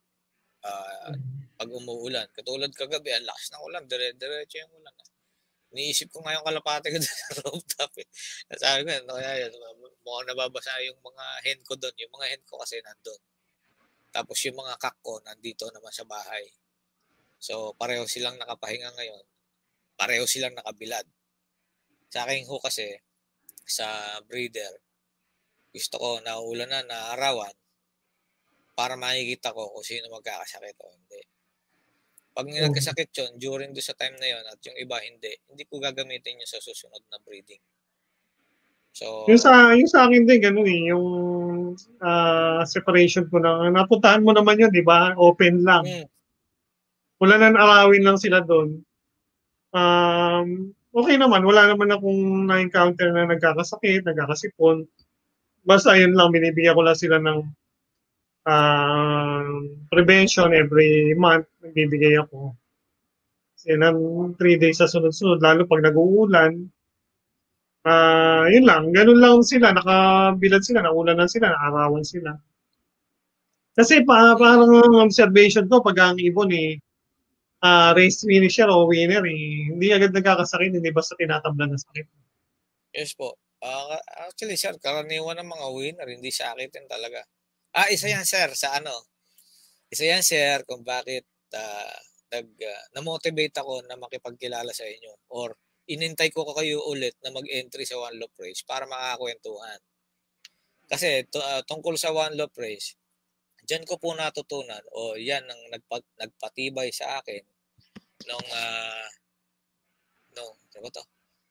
Pag umuulan. Katulad kagabi, ang lakas ng ulan. Dire-diretso yung ulan. Iniisip ko nga yung kalapate ko doon sa rooftop eh. Sabi ko, ano kaya yun? Mukhang nababasa yung mga hen ko doon. Yung mga hen ko kasi nandun. Tapos yung mga kak ko nandito naman sa bahay. So, pareho silang nakapahinga ngayon. Pareho silang nakabilad. Sa akin ho kasi, sa breeder, gusto ko nauulan na arawan para makikita ko kung sino magkakasakit o hindi. Pag nagkasakit yun, during do sa time na yun at yung iba hindi ko gagamitin yun sa susunod na breeding. So, yung sa akin din, ganun eh, yung separation ko na, napuntahan mo naman yun, di ba? Open lang. Wala nang arawin lang sila doon. Okay naman, wala naman akong na-encounter na nagkakasakit, nagkakasipon. Basta yun lang, binibigyan ko lang sila ng prevention every month, nagbibigay ako. Yan ang 3 days sa sunod-sunod, lalo pag nag-uulan. Yun lang, ganun lang sila, nakabilad sila, naulan lang sila, naarawan sila. Kasi parang observation ko, pag ang ibon race finisher o winner, hindi agad nagkakasakit, hindi basta tinatablan ng sakit. Yes po. Actually, sir, karaniwan ng mga winner, hindi sa akin din talaga. Isa yan, sir, sa ano? Isa yan, sir, kung bakit na-motivate ako na makipagkilala sa inyo or inintay ko kayo ulit na mag-entry sa One Love Race para makakwentuhan. Kasi tungkol sa One Love Race, dyan ko po natutunan o yan ang nagpatibay sa akin nung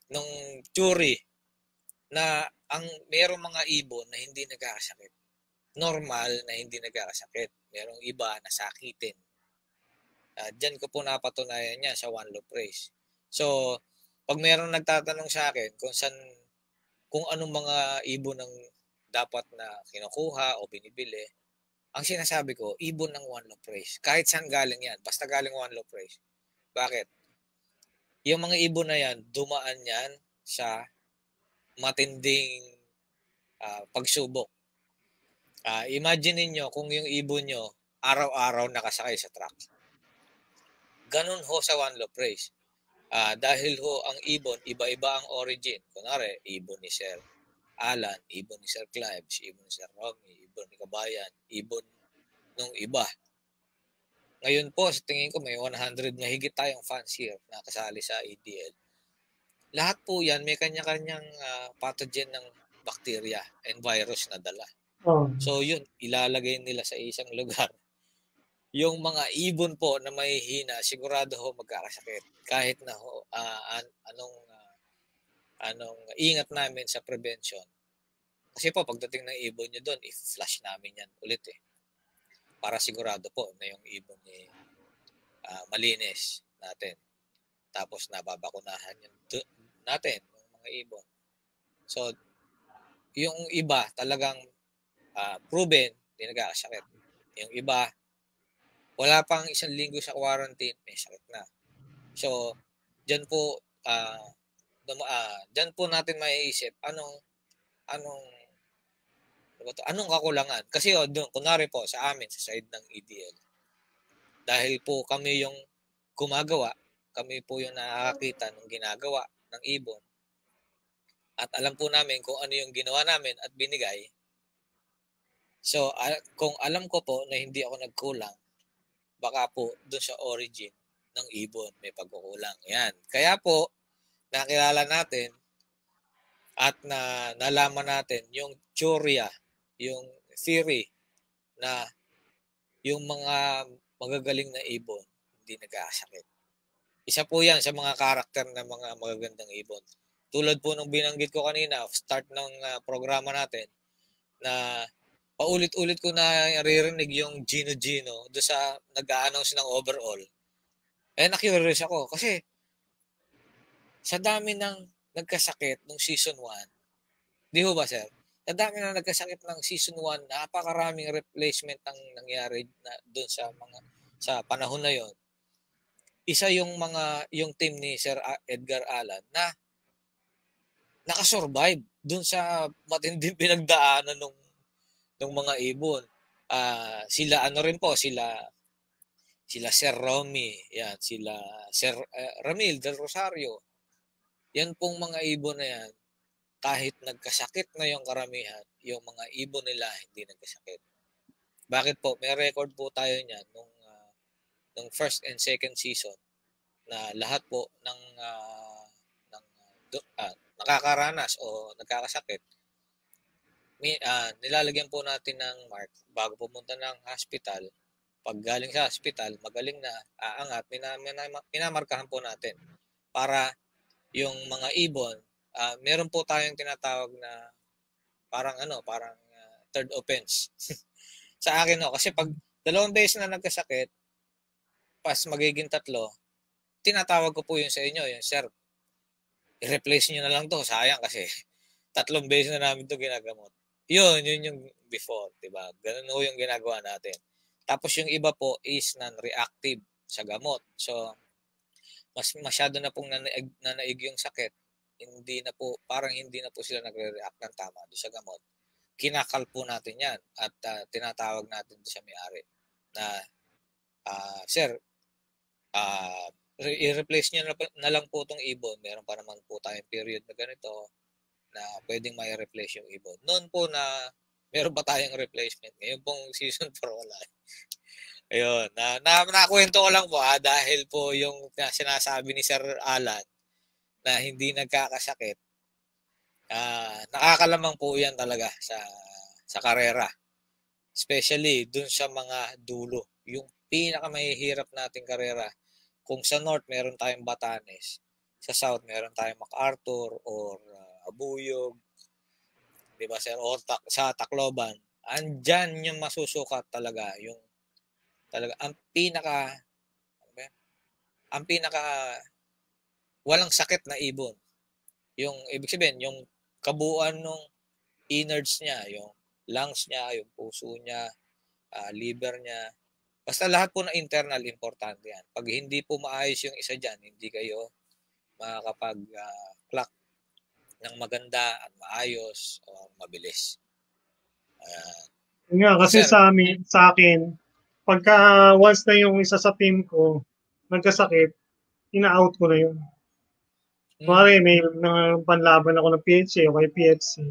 nung jury na ang merong mga ibon na hindi nagkakasakit. Normal na hindi nagkakasakit. Merong iba na sakitin. Diyan ko po napatunayan niya sa One Love Race. So, pag merong nagtatanong sa akin kung anong mga ibon ang dapat na kinukuha o binibili, ang sinasabi ko, ibon ng One Love Race. Kahit saan galing yan, basta galing One Love Race. Bakit? Yung mga ibon na yan, dumaan yan sa matinding pagsubok. Imagine niyo kung yung ibon nyo araw-araw nakasakay sa truck. Ganun ho sa One Love Race. Dahil ho ang ibon, iba-iba ang origin. Kunwari, ibon ni Sir Alan, ibon ni Sir Clives, ibon ni Sir Romy, ibon ni Kabayan, ibon nung iba. Ngayon po, sa tingin ko may 100 na higit tayong fans here na kasali sa ADL. Lahat po yan may kanya-kanyang pathogen ng bacteria and virus na dala. So yun, ilalagay nila sa isang lugar. Yung mga ibon po na may hina, sigurado ho magkakasakit. Kahit na ho, anong ingat namin sa prevention. Kasi po, pagdating ng ibon nyo doon, i-flush namin yan ulit eh. Para sigurado po na yung ibon malinis natin. Tapos nababakunahan yun natin, yung mga ibon. So, yung iba talagang proven, hindi nagkakasakit. Yung iba, wala pang 1 linggo sa quarantine, may sakit na. So, dyan po, dyan po natin maiisip, anong kakulangan? Kasi doon, kunwari po, sa amin, sa side ng EDL, dahil po kami yung gumagawa, kami po yung nakakita ng ginagawa ng ibon, at alam po namin kung ano yung ginawa namin at binigay. So, kung alam ko po na hindi ako nagkulang, baka po doon sa origin ng ibon may pagkukulang. Yan. Kaya po, nakilala natin at nalaman natin yung teorya, yung theory na yung mga magagaling na ibon hindi nagkakasakit. Isa po yan sa mga karakter ng mga magagandang ibon. Tulad po nung binanggit ko kanina, start ng programa natin, na paulit-ulit ko na naririnig yung Gino doon sa nag-a-announce ng overall. Na-curious ako kasi sa dami ng nagkasakit nung season 1, di ho ba sir? Sa dami na nagkasakit ng season 1, napakaraming replacement ang nangyari na doon sa panahon na yon. Isa yung team ni Sir Edgar Allan na nakasurvive doon sa matinding pinagdaanan ng mga ibon. Sila Sir Romy, yan, sila Sir Ramil del Rosario, yan pong mga ibon na yan, kahit nagkasakit na yung karamihan, yung mga ibon nila hindi nagkasakit. Bakit po? May record po tayo niyan nung first and second season na lahat po nakakaranas o nagkakasakit. Nilalagyan po natin ng mark bago pumunta ng hospital. Pag galing sa hospital, magaling na, aangat, minamarkahan po natin para yung mga ibon, meron po tayong tinatawag na parang third offense. Sa akin kasi pag 2 beses na nagkasakit, pas magiging 3, tinatawag ko po yun sa inyo, yung sir, i-replace nyo na lang to, sayang kasi 3 beses na namin to ginagamot. Yun yung before, diba? Ganun ho yung ginagawa natin. Tapos yung iba po is non-reactive sa gamot. So, mas masyado na pong nanaig yung sakit, parang hindi na po sila nagre-react ng tama doon sa gamot. Kinakal po natin yan at tinatawag natin doon sa may-ari na, sir, i-replace nyo na lang po itong ibon. Meron pa naman po tayong period na ganito na pwedeng may replace yung ibon. Noon po na meron pa tayong replacement. Ngayon pong season 4 wala. Ayun, nakwento ko lang po dahil po yung sinasabi ni Sir Alan na hindi nagkakasakit. Nakakalamang po yan talaga sa karera. Especially dun sa mga dulo. Yung pinakamahihirap nating karera. Kung sa North meron tayong Batanes, sa South meron tayong MacArthur or Abuyog, di ba sir? O sa Tacloban, andyan yung masusukat talaga, yung talaga ang pinaka walang sakit na ibon. Yung ibig sabihin, yung kabuuan ng innards niya, yung lungs niya, yung puso niya, liver niya, basta lahat po na internal, importante yan. Pag hindi po maayos yung isa dyan, hindi kayo makakapag-clock ng maganda at maayos o mabilis. Kasi sa akin, pagka once na yung isa sa team ko nagkasakit, ina-out ko na yun. Kumari, may panlaban ako ng PHA o kay PFC.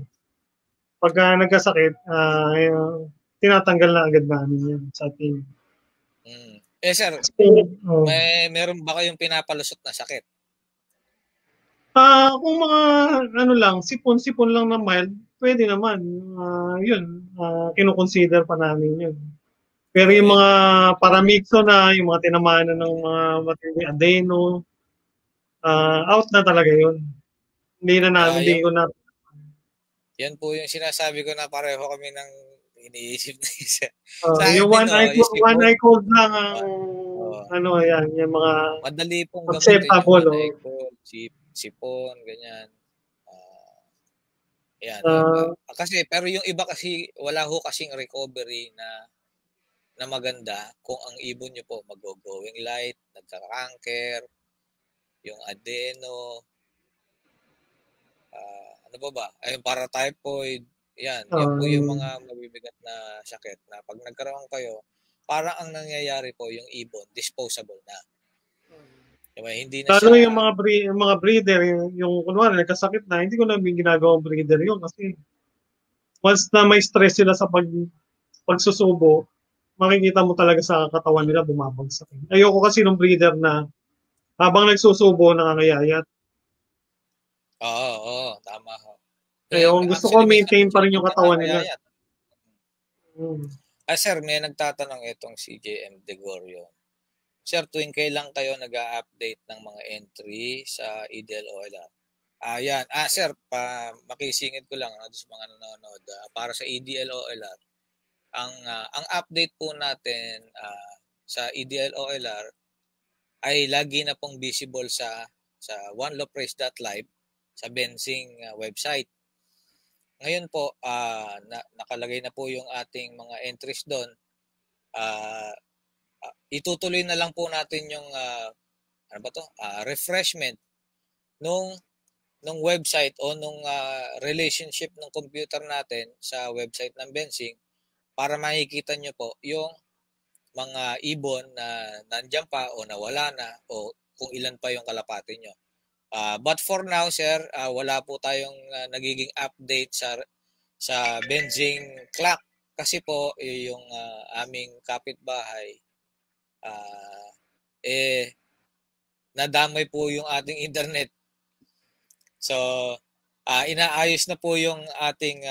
Pagka nagkasakit, tinatanggal na agad namin yun sa team. Sir, meron ba kayong pinapalusot na sakit? Kung mga sipon-sipon lang na mild, pwede naman. Kino-consider pa namin yun. Pero yung mga paramixo na, yung mga tinamaan ng mga matindi adeno, out na talaga yun. Hindi na namin, hindi ko na. Yan po yung sinasabi ko na pareho kami ng iniisip na isa. Yung one eye cold lang ang yung mga madali pong gamutin yung one eye cold, sipon, ganyan. Yan. Kasi pero yung iba kasi wala ho kasing recovery na maganda kung ang ibon nyo po mag-going light, nagka-cancer, yung adeno, ano ba? Ayun, para-typhoid, yan po yung mga mabibigat na sakit na pag nagkaroon kayo, parang ang nangyayari po yung ibon, disposable na. Diba? Hindi na siya... yung mga breeder, yung kunwari nagkasakit na, hindi ko na ginagawang breeder yun kasi once na may stress sila sa pagsusubo, makikita mo talaga sa katawan nila bumabagsak. Ayoko kasi ng breeder na habang nagsusubo, nakangayayat. Oo, tama ho. Gusto ko maintain pa rin yung katawan nila. Sir, may nagtatanong itong si JM Degorio. Sir, tuwing kailan kayo nag-a-update ng mga entry sa EDLOLR? Yan. Sir, makisingit ko lang sa mga nanonood. Para sa EDLOLR, ang update po natin sa EDLOLR ay lagi na pong visible sa onelawpraise.live sa Bensing website. Ngayon po, nakalagay na po yung ating mga entries doon. Itutuloy na lang po natin yung refreshment nung website o nung relationship ng computer natin sa website ng Bensing para makikita nyo po yung mga ibon na nandyan pa o nawala na o kung ilan pa yung kalapati nyo. But for now, sir, wala po tayong nagiging update sa benzene clock kasi po yung aming kapitbahay nadamay po yung ating internet. So, inaayos na po yung ating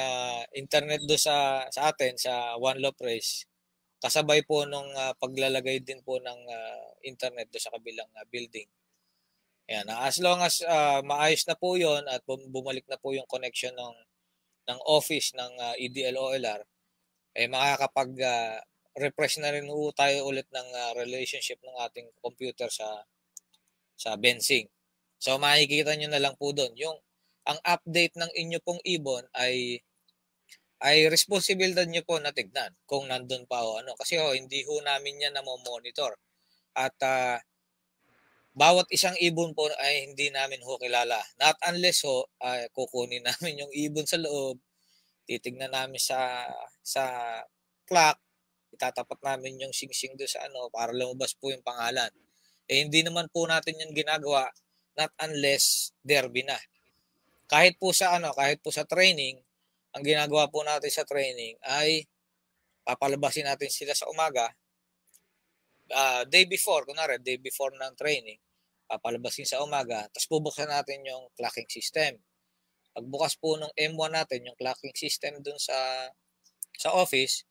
internet do sa atin sa One Love Race. Kasabay po nung paglalagay din po ng internet do sa kabilang building. Ayan, as long as maayos na po yon at bumalik na po yung connection ng office ng EDL-OLR, makakapag-refresh na rin po tayo ulit ng relationship ng ating computer sa Bensing. So makikita nyo na lang po doon. Ang update ng inyo pong ibon ay responsibilidad nyo po na tignan kung nandun pa o ano. Kasi hindi ho namin yan na monitor. At bawat isang ibon po ay hindi namin ho kilala. Not unless kukunin namin yung ibon sa loob, titignan namin sa clock, itatapat namin yung sing-sing doon sa para lumabas po yung pangalan. Hindi naman po natin yung ginagawa not unless derby na. Kahit po sa training, ang ginagawa po natin sa training ay papalabasin natin sila sa umaga. Day before ng training, papalabasin sa umaga, tapos bubuksan natin yung clocking system. Pagbukas po ng M1 natin, yung clocking system dun sa office,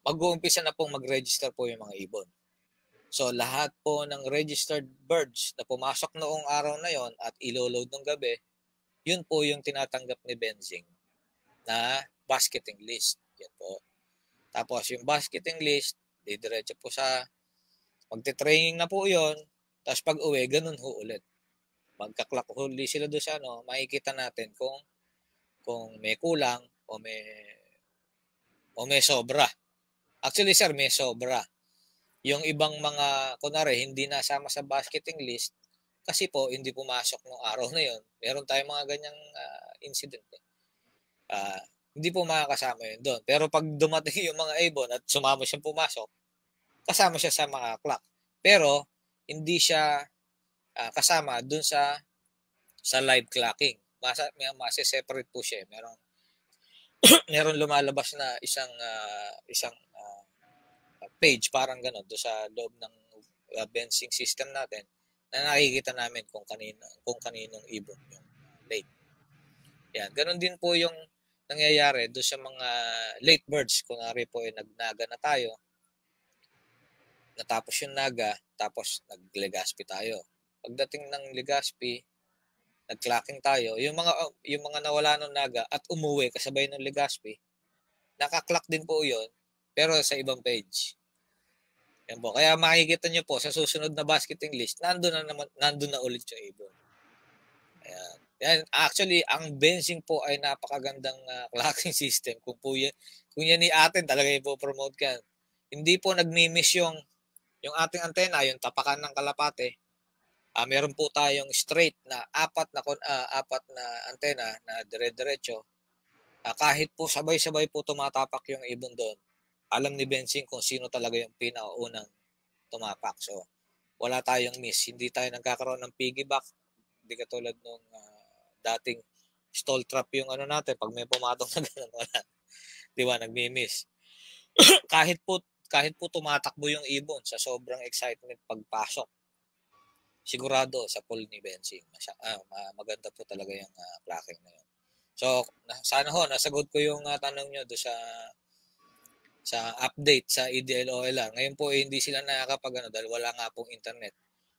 mag-uumpisa na pong mag-register po yung mga ibon. So, lahat po ng registered birds na pumasok noong araw na yon at ilo-load ng gabi, yun po yung tinatanggap ni Benzing na basketing list. Yan po. Tapos, yung basketing list, didiretso po sa magte-training na po yon. Tapos pag uwi, ganun ho ulit. Magka-clock huli sila doon sa makikita natin kung may kulang o may sobra. Actually, sir, may sobra. Yung ibang mga, kunwari, hindi nasama sa basketing list kasi po hindi pumasok nung araw na yon. Meron tayong mga ganyang incident. Hindi po makakasama yun doon. Pero pag dumating yung mga ibon at sumama siyang pumasok, kasama siya sa mga clock. Pero, hindi siya kasama dun sa live clocking. Mase-separate po siya. Meron lumalabas na isang page parang gano'n do sa loob ng Bensing system natin na nakikita namin kung kaninong ibon yung late. Yan, ganoon din po yung nangyayari do sa mga late birds. Kunwari po nagnaga na tayo, natapos yung naga, tapos nag-Legazpi tayo. Pagdating ng Legazpi, nag-clocking tayo, yung mga nawala ng naga at umuwi kasabay ng Legazpi, naka-clock din po yun, pero sa ibang page. Yan po. Kaya makikita nyo po sa susunod na basketing list, nandun na ulit yung ibon. Ayan. Yan, actually, ang Bensing po ay napakagandang clocking system. Kung yan ni atin, talaga ipopromote ka. Hindi po nagmi-miss yung ating antena, yung tapakan ng kalapate. Meron po tayong straight na apat na antena na dire-diretso. Kahit po sabay-sabay po tumatapak yung ibon doon, alam ni Bensing kung sino talaga yung pinakaunang tumapak. So, wala tayong miss. Hindi tayo nagkakaroon ng piggyback. Hindi katulad nung dating stall trap yung natin. Pag may pumatong na gano'n, wala. Di ba? Nagmi-miss. kahit po tumatakbo yung ibon sa sobrang excitement pagpasok, sigurado sa pool ni Bensing. Maganda po talaga yung clocking na yun. So, sana nasagot ko yung tanong nyo doon sa update sa EDL-OLR. Ngayon po hindi sila nakakapag dahil wala nga pong internet.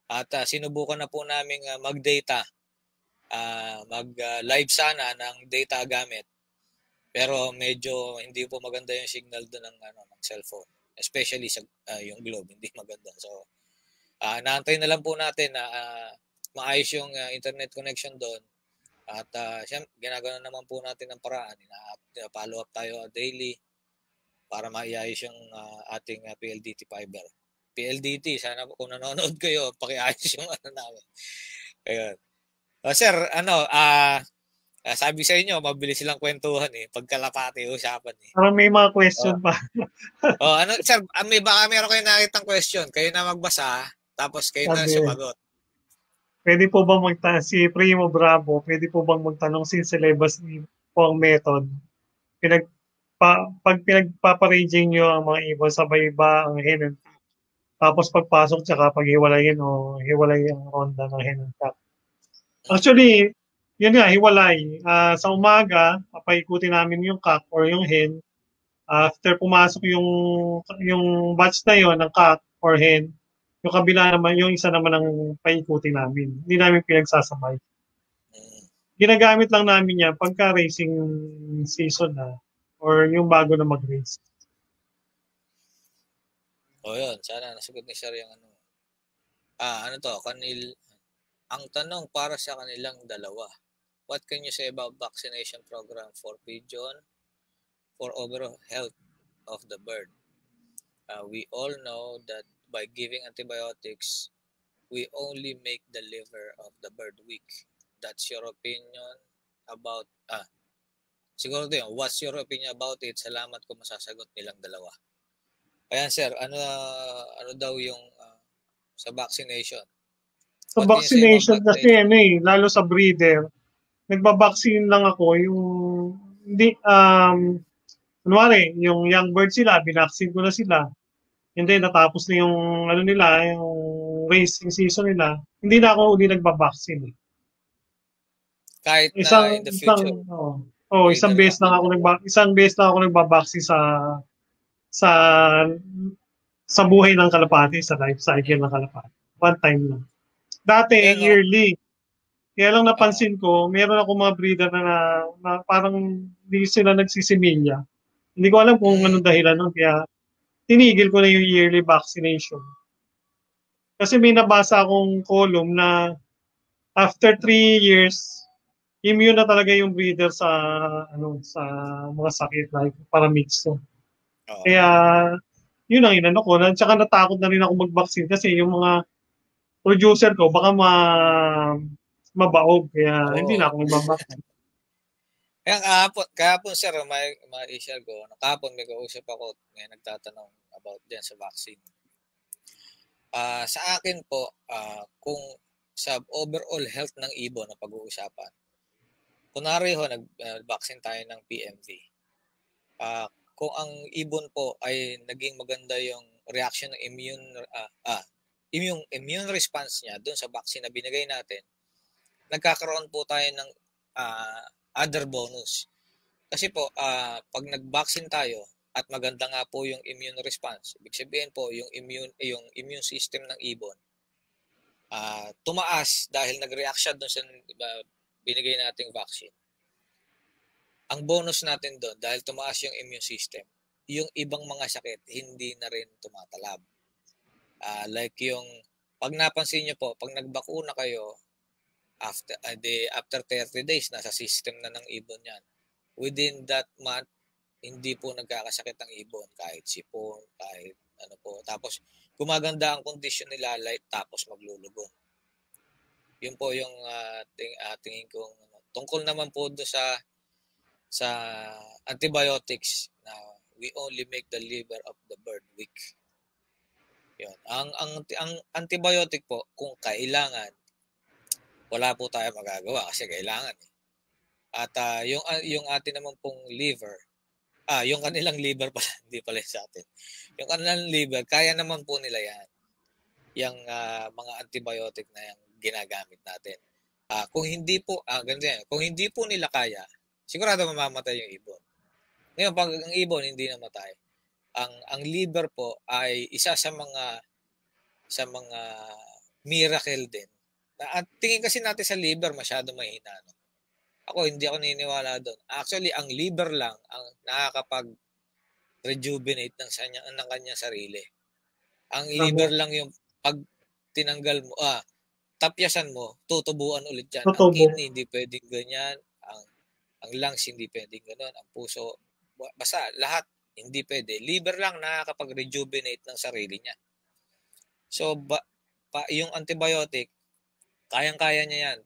At sinubukan na po namin mag-data, mag-live sana ng data gamit. Pero medyo hindi po maganda yung signal doon ng cellphone. Especially sa yung Globe, hindi maganda. So, naantay na lang po natin na maayos yung internet connection doon. At ginagawa naman po natin ng paraan. Follow up tayo daily para maiayos yung ating PLDT fiber. PLDT, sana kung nanonood kayo, pakiayos yung namin. Ayun. Sir, sabi sa inyo, mabilis silang kwentuhan pagkalapati, usapan Parang may mga question pa. Sir, baka meron kayo nakitang question. Kayo na magbasa, tapos kayo na sumagot. Pwede po bang si Primo Bravo, pwede po bang magtanong since syllabus po ang method? Pag pinagpaparaging nyo ang mga ibon, sabay ba ang hen and cock? Tapos pagpasok tsaka paghiwalayin o hiwalay ang ronda ng hen and cock? Actually, yun nga, hiwalay. Sa umaga, papaikutin namin yung cock or yung hen. After pumasok yung batch na yon ng cock or hen, yung kabila naman, yung isa naman ang paikutin namin. Hindi namin pinagsasabay. Ginagamit lang namin yan pagka racing season na or yung bago na mag-race. Yun. Sana nasagot ni Sir yung ano. Ano to? Ang tanong para sa kanilang dalawa. What can you say about vaccination program for pigeon for overall health of the bird? We all know that by giving antibiotics, we only make the liver of the bird weak. That's your opinion about siguro din, what's your opinion about it? Salamat kung masasagot nilang dalawa. Ayan sir, ano daw yung sa vaccination? Sa vaccination kasi lalo sa breeder, nagba-vaccine lang ako yung hindi kunwari, yung young bird sila, binaxin ko na sila. And then natapos na yung ano nila, yung racing season nila, hindi na ako uli nagba-vaccine. Kahit na in the future. Isang beses lang ako nagba-vaccine sa buhay ng kalapati, sa life cycle ng kalapati. One time lang. Dati, yearly. Kaya lang napansin ko, meron ako mga breeder na parang hindi sila nagsisimilya. Hindi ko alam kung anong dahilan nun. Kaya tinigil ko na yung yearly vaccination. Kasi may nabasa akong column na after 3 years, immune na talaga yung breeder sa mga sakit like paramyxo. Kaya yun ang inano ko. Tsaka natakot na rin ako mag-vaccine kasi yung mga producer ko baka mabaog. Kaya hindi na ako mag-vaccine. Kahapon sir, ma-share ko. Kahapon may kausap ako ngayon nagtatanong about din sa vaccine. Sa akin po, kung sa overall health ng ibon na pag-uusapan, kunwari ho, nag-vaccine tayo ng PMV. Kung ang ibon po ay naging maganda yung reaction ng immune response niya doon sa vaccine na binigay natin, nagkakaroon po tayo ng other bonus. Kasi po, pag nag-vaccine tayo at maganda nga po yung immune response, ibig sabihin po yung immune system ng ibon tumaas dahil nag-react siya doon sa binigay nating vaccine. Ang bonus natin doon, dahil tumaas yung immune system, yung ibang mga sakit hindi na rin tumatalab. Like yung, pag napansin nyo po, pag nagbakuna kayo, after 30 days, nasa system na ng ibon yan. Within that month, hindi po nagkakasakit ang ibon, kahit sipon, kahit ano po. Tapos, gumaganda ang kondisyon nila, light, tapos maglulugon. Yun po yung tingin kong tungkol naman po doon sa antibiotics na we only make the liver of the bird weak. Yun. Ang antibiotic po, kung kailangan, wala po tayo magagawa kasi kailangan. At yung atin naman pong liver, yung kanilang liver pala, hindi pala sa atin. Yung kanilang liver, kaya naman po nila yan. Yung mga antibiotic na yung ginagamit natin. Kung hindi po, ganito yan, kung hindi po nila kaya, sigurado mamamatay yung ibon. Ngayon, pag ang ibon hindi namatay, ang liver po ay isa sa mga miracle din. At tingin kasi natin sa liver masyado mahina. No? Ako, hindi ako naniniwala doon. Actually, ang liver lang ang nakakapag-rejuvenate ng kanyang sarili. Ang liver lang yung pag tinanggal mo, tapyasan mo, tutubuan ulit yan. Ang kidney, hindi pwedeng ganyan. Ang lungs, hindi pwedeng gano'n. Ang puso, basta lahat, hindi pwede. Liver lang nakakapag-rejuvenate ng sarili niya. So, yung antibiotic, kayang-kaya niya yan.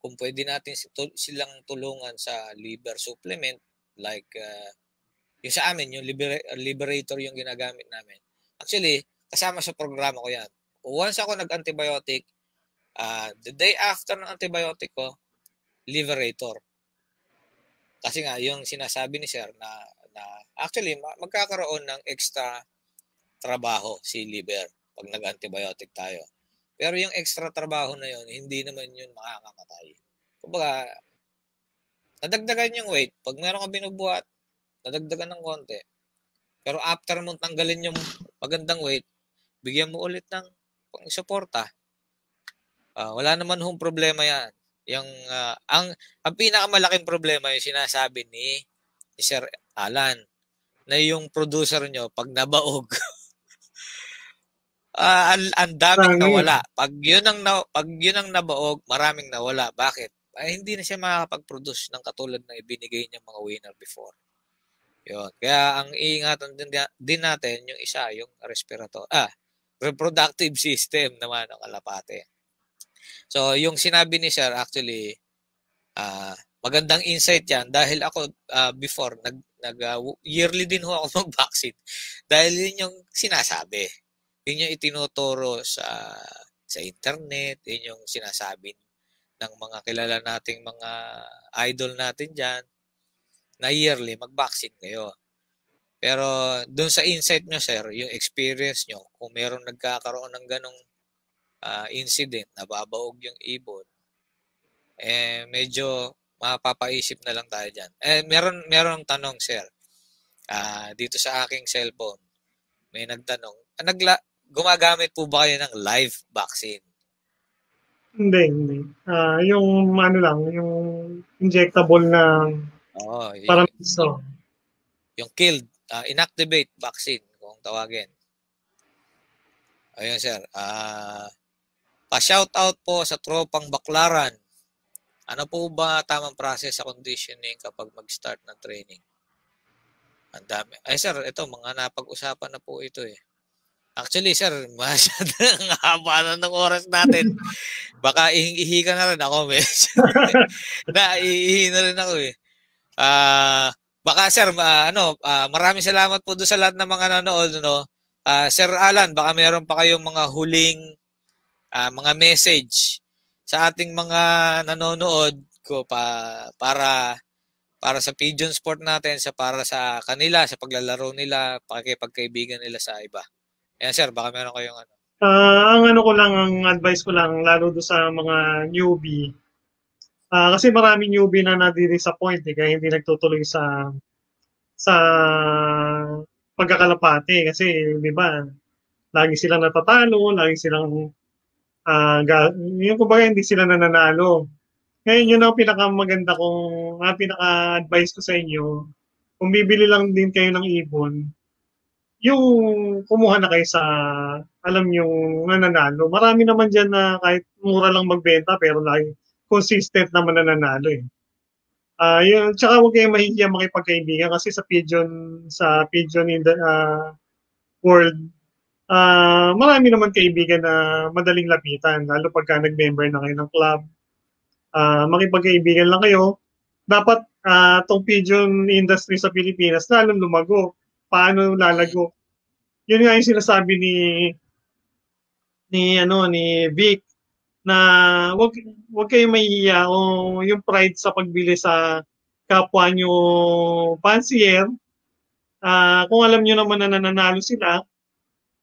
Kung pwede natin silang tulungan sa liver supplement, like yung sa amin, yung Liberator yung ginagamit namin. Actually, kasama sa programa ko yan. Once ako nag-antibiotic, The day after ng antibiotic ko, Liberator. Kasi nga, yung sinasabi ni Sir na actually, magkakaroon ng extra trabaho si liver pag nag-antibiotic tayo. Pero yung extra trabaho na yun, hindi naman yun makakamatay. Kumbaga, nadagdagan yung weight. Pag meron ka binubuhat, nadagdagan ng konti. Pero after mong tanggalin yung magandang weight, bigyan mo ulit ng pang-suporta. Wala naman hong problema yan. Yung, ang pinakamalaking problema yung sinasabi ni Sir Alan na yung producer nyo pag nabaog ang daming nawala. Pag yun ang nabaog, maraming nawala. Bakit? Hindi na siya makakapag-produce ng katulad na ibinigay niyang mga winner before. Yun. Kaya ang iingatan din natin yung isa, yung reproductive system naman ng kalapate. So, yung sinabi ni Sir, actually, magandang insight yan dahil ako before, yearly din ho ako mag-vaccine. Dahil yun yung sinasabi. Yun yung itinuturo sa internet, yun yung sinasabi ng mga kilala nating mga idol natin dyan, na yearly, mag-vaccine kayo. Pero dun sa insight nyo, Sir, yung experience nyo, kung meron nagkakaroon ng ganong incident, nababaog yung ibon, medyo mapapaisip na lang tayo dyan. Meron tanong, Sir. Dito sa aking cellphone, may nagtanong, gumagamit po ba kayo ng live vaccine? Hindi. Yung ano lang, yung injectable na parang so. Yung killed, inactivate vaccine, kung tawagin. Ayun, Sir. Pa-shoutout po sa tropang Baklaran. Ano po ba tamang process sa conditioning kapag mag-start ng training? Ang dami. Ay, Sir, ito, mga napag-usapan na po ito eh. Actually, Sir, masyadong haba na ng oras natin. Baka ihi ka na rin ako, ihi na rin ako eh. Baka, Sir, maraming salamat po doon sa lahat ng mga nanood, no? Sir Alan, baka meron pa kayong mga huling mga message sa ating mga nanonood ko para sa Pigeon Sport natin, para sa kanila, sa paglalaro nila, pakikipagkaibigan nila sa iba. Ayan, Sir, baka meron kayong ano. Ang advice ko lang, lalo do sa mga newbie, kasi maraming newbie na nadi-disappoint kaya hindi nagtutuloy sa pagkakalapate kasi, di ba, lagi silang natatalo, lagi silang yung kumbaga hindi sila nananalo. Ngayon, yun ang pinakamaganda pinaka-advice ko sa inyo. Kung bibili lang din kayo ng ibon, yung kumuha na kayo sa alam yung nananalo. Marami naman dyan na kahit mura lang magbenta pero lagi consistent naman nananalo eh. Tsaka huwag kayong mahihiya makipagkaibigan kasi sa pigeon in the world, marami naman kaibigan na madaling lapitan, lalo pagka nag-member na kayo ng club. Makipagkaibigan lang kayo. Dapat tong pigeon industry sa Pilipinas lalong lumago. Paano lalago? Yun nga yung sinasabi ni Vic na wag kayong mahihiya o yung pride sa pagbili sa kapwa nyo fancier. Kung alam nyo naman na nananalo sila,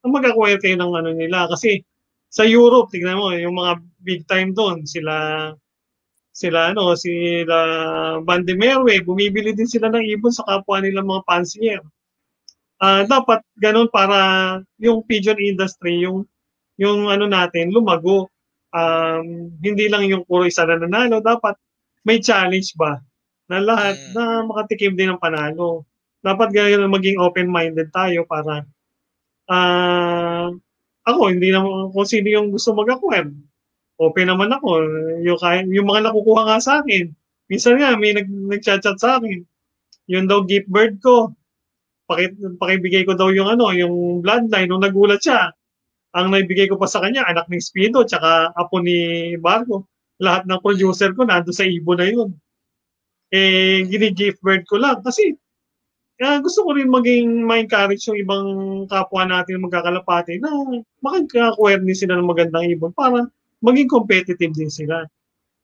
mag-acquire kayo ng ano nila. Kasi sa Europe, tignan mo, yung mga big time doon, sila Van de Merwe, bumibili din sila ng ibon sa kapwa nila mga fancier. Dapat ganun para yung pigeon industry, yung ano natin, lumago. Hindi lang yung puro isa na nanalo, dapat may challenge ba na lahat na makatikim din ng panalo. Dapat ganyan maging open-minded tayo para ako, hindi naman kung sino yung gusto mag-acquire. Open naman ako. Yung mga nakukuha nga sa akin. Minsan nga, may nag-chat sa akin. Yung daw gift bird ko. Pakibigay ko daw yung bloodline. Nung nagulat siya, ang naibigay ko pa sa kanya, anak ni Speedo, tsaka apo ni Barco. Lahat ng producer ko nando sa ibon na yun. Gini-gift bird ko lang. Kasi, gusto ko rin ma-encourage yung ibang kapwa natin magkakalapati na makag-acquire din sila ng magandang ibon para maging competitive din sila.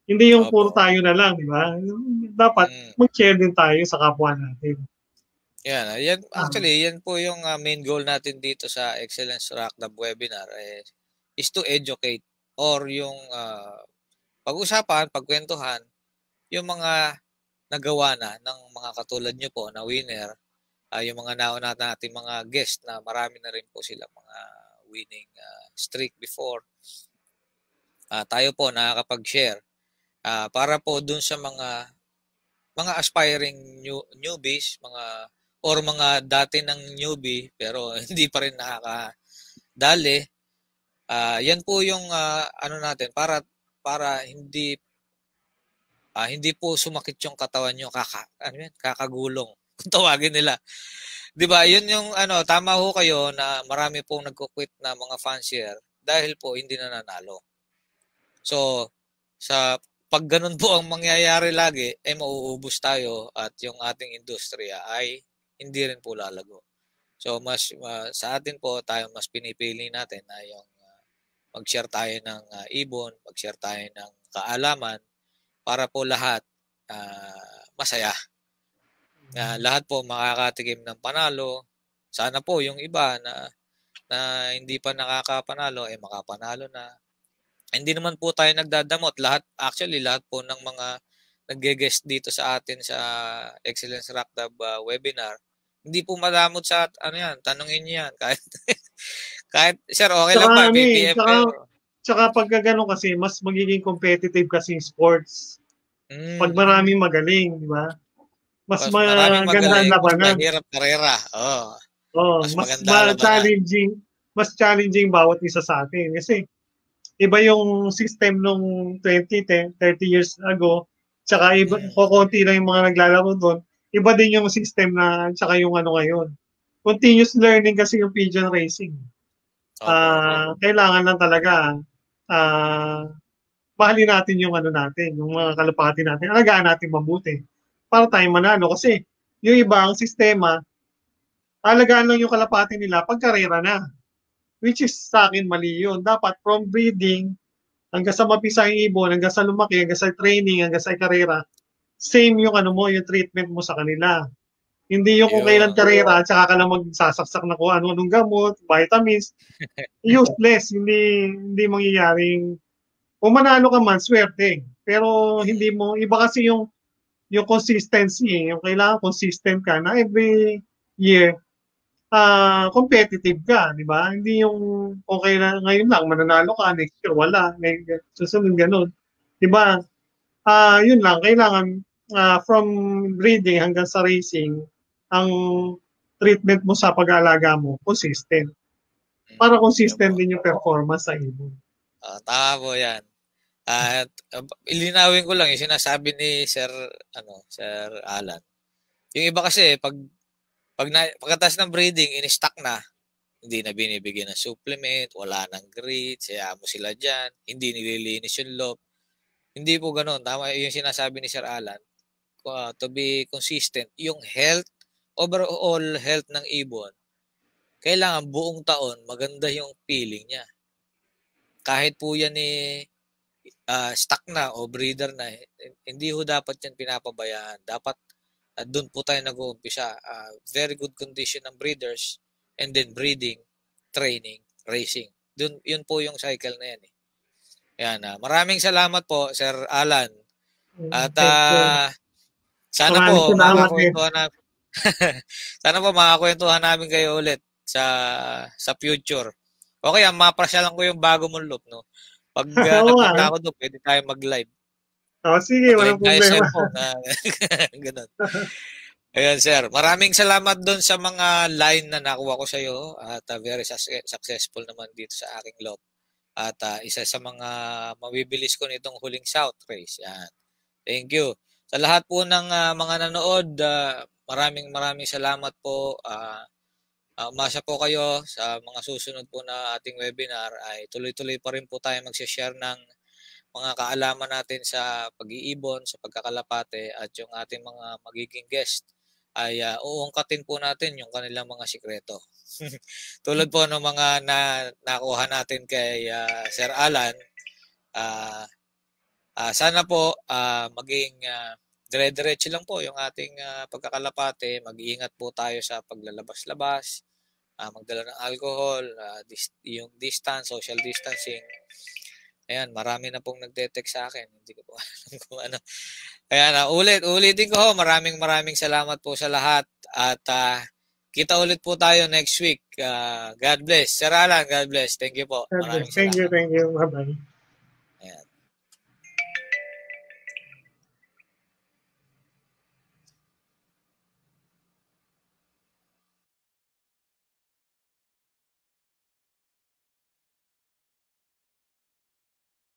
Hindi yung puro Opo. tayo na lang, di ba? Dapat mag-share din tayo sa kapwa natin. Yan, actually, yan po yung main goal natin dito sa Excellence Rockdub webinar is to educate or yung pag-usapan, pagkwentuhan, yung mga nagawa na ng mga katulad nyo po na winner, yung mga nauna natin mga guest na marami na rin po sila mga winning streak before. Tayo po nakakapag-share para po dun sa mga aspiring newbies, mga dati ng newbie pero hindi pa rin nakakadali. Yan po yung ano natin para hindi po sumakit yung katawan nyo, kakagulong kung tawagin nila. 'Di ba? Yun yung tama ho kayo na marami pong nagko-quit na mga fancier dahil po hindi na nanalo. So, sa pag ganun po ang mangyayari lagi, mauubos tayo at yung ating industriya ay hindi rin po lalago. So, sa atin po, tayo mas pinipili natin na yung mag-share tayo ng ibon, mag-share tayo ng kaalaman para po lahat masaya. Lahat po makakatikim ng panalo. Sana po yung iba na hindi pa nakakapanalo ay makapanalo na. Hindi naman po tayo nagdadamot. Lahat po ng mga nagge-guest dito sa atin sa Excellence Rockdub webinar, hindi po madamot sa tanungin niyo yan. Kahit sir, okay lang ba? PPM kayo. Tsaka pag gano'n kasi, mas magiging competitive kasi yung sports. Pag maraming magaling, di ba? Mas maraming magaling, ang labanan. Mas mahirap karera. Mas challenging bawat isa sa atin. Kasi, iba yung system nung 30 years ago, tsaka iba, konti lang yung mga naglalaro doon. Iba din yung system na, tsaka yung ngayon. Continuous learning kasi yung pigeon racing. Kailangan lang talaga, mahalin natin yung yung mga kalapati natin, alagaan natin mabuti para tayo manalo. Kasi yung ibang sistema, alagaan lang yung kalapati nila pag karera na. Which is sa akin mali yun. Dapat from breeding, hanggang sa mapisa yung ibon, hanggang sa lumaki, hanggang sa training, hanggang sa karera, same yung yung treatment mo sa kanila. Hindi yung kung kailan karera, tsaka ka lang magsasaksak na kung anong gamot, vitamins. Useless. Hindi mangyayaring, kung manalo ka man, swerte. Pero hindi mo, iba kasi yung consistency. Yung kailangan consistent ka na every year, competitive ka, di ba? Hindi yung okay na ngayon lang mananalo ka, next year wala, susunod ganun. Di ba? Yun lang, kailangan from breeding hanggang sa racing, ang treatment mo sa pag-aalaga mo, consistent. Para consistent din yung performance sa ibon. Tama po yan. At ilinawin ko lang yung sinasabi ni Sir Alan. Yung iba kasi, pagkatapos ng breeding, in-stock na, hindi na binibigyan ng supplement, wala nang grits, kaya mo sila dyan, hindi nililinis yung loob. Hindi po ganoon. Tama yung sinasabi ni Sir Alan. To be consistent, yung overall health ng ibon, kailangan buong taon maganda yung feeling niya. Kahit po yan stock na o breeder na, hindi ho dapat yan pinapabayaan. Dapat doon po tayo nag-uumpisa. Very good condition ng breeders, and then breeding, training, racing. Yun po yung cycle na yan. Yan, maraming salamat po, Sir Alan. At sana po makakwentuhan namin. Sana po makakwentuhan namin kayo ulit sa future. Okay, mapasyalan ko yung bago mong loop, no? Pag nagpunta ako doon, pwede tayo mag-live. Sige, walang problema. Ganun. Ayan, sir. Maraming salamat doon sa mga line na nakuha ko sa iyo at very successful naman dito sa aking loop. At isa sa mga mabibilis ko nitong huling South Race. Yan. Thank you. Sa lahat po ng mga nanood, maraming salamat po. Umasa po kayo sa mga susunod po na ating webinar ay tuloy-tuloy pa rin po tayo mag-share ng mga kaalaman natin sa pag-iibon, sa pagkakalapate at yung ating mga magiging guest ay uungkatin po natin yung kanilang mga sikreto. Tulad po ng mga nakuha natin kay Sir Alan, Sana po maging dire-diretso lang po yung ating pagkakalapate. Mag-iingat po tayo sa paglalabas-labas, magdala ng alcohol, yung distance, social distancing. Ayan, marami na pong nagte-text sa akin. Hindi ko po alam kung ano. Kaya ulitin ko ho, maraming salamat po sa lahat. At kita ulit po tayo next week. God bless. Sir Alan, God bless. Thank you po. Maraming salamat. Thank you. Bye-bye.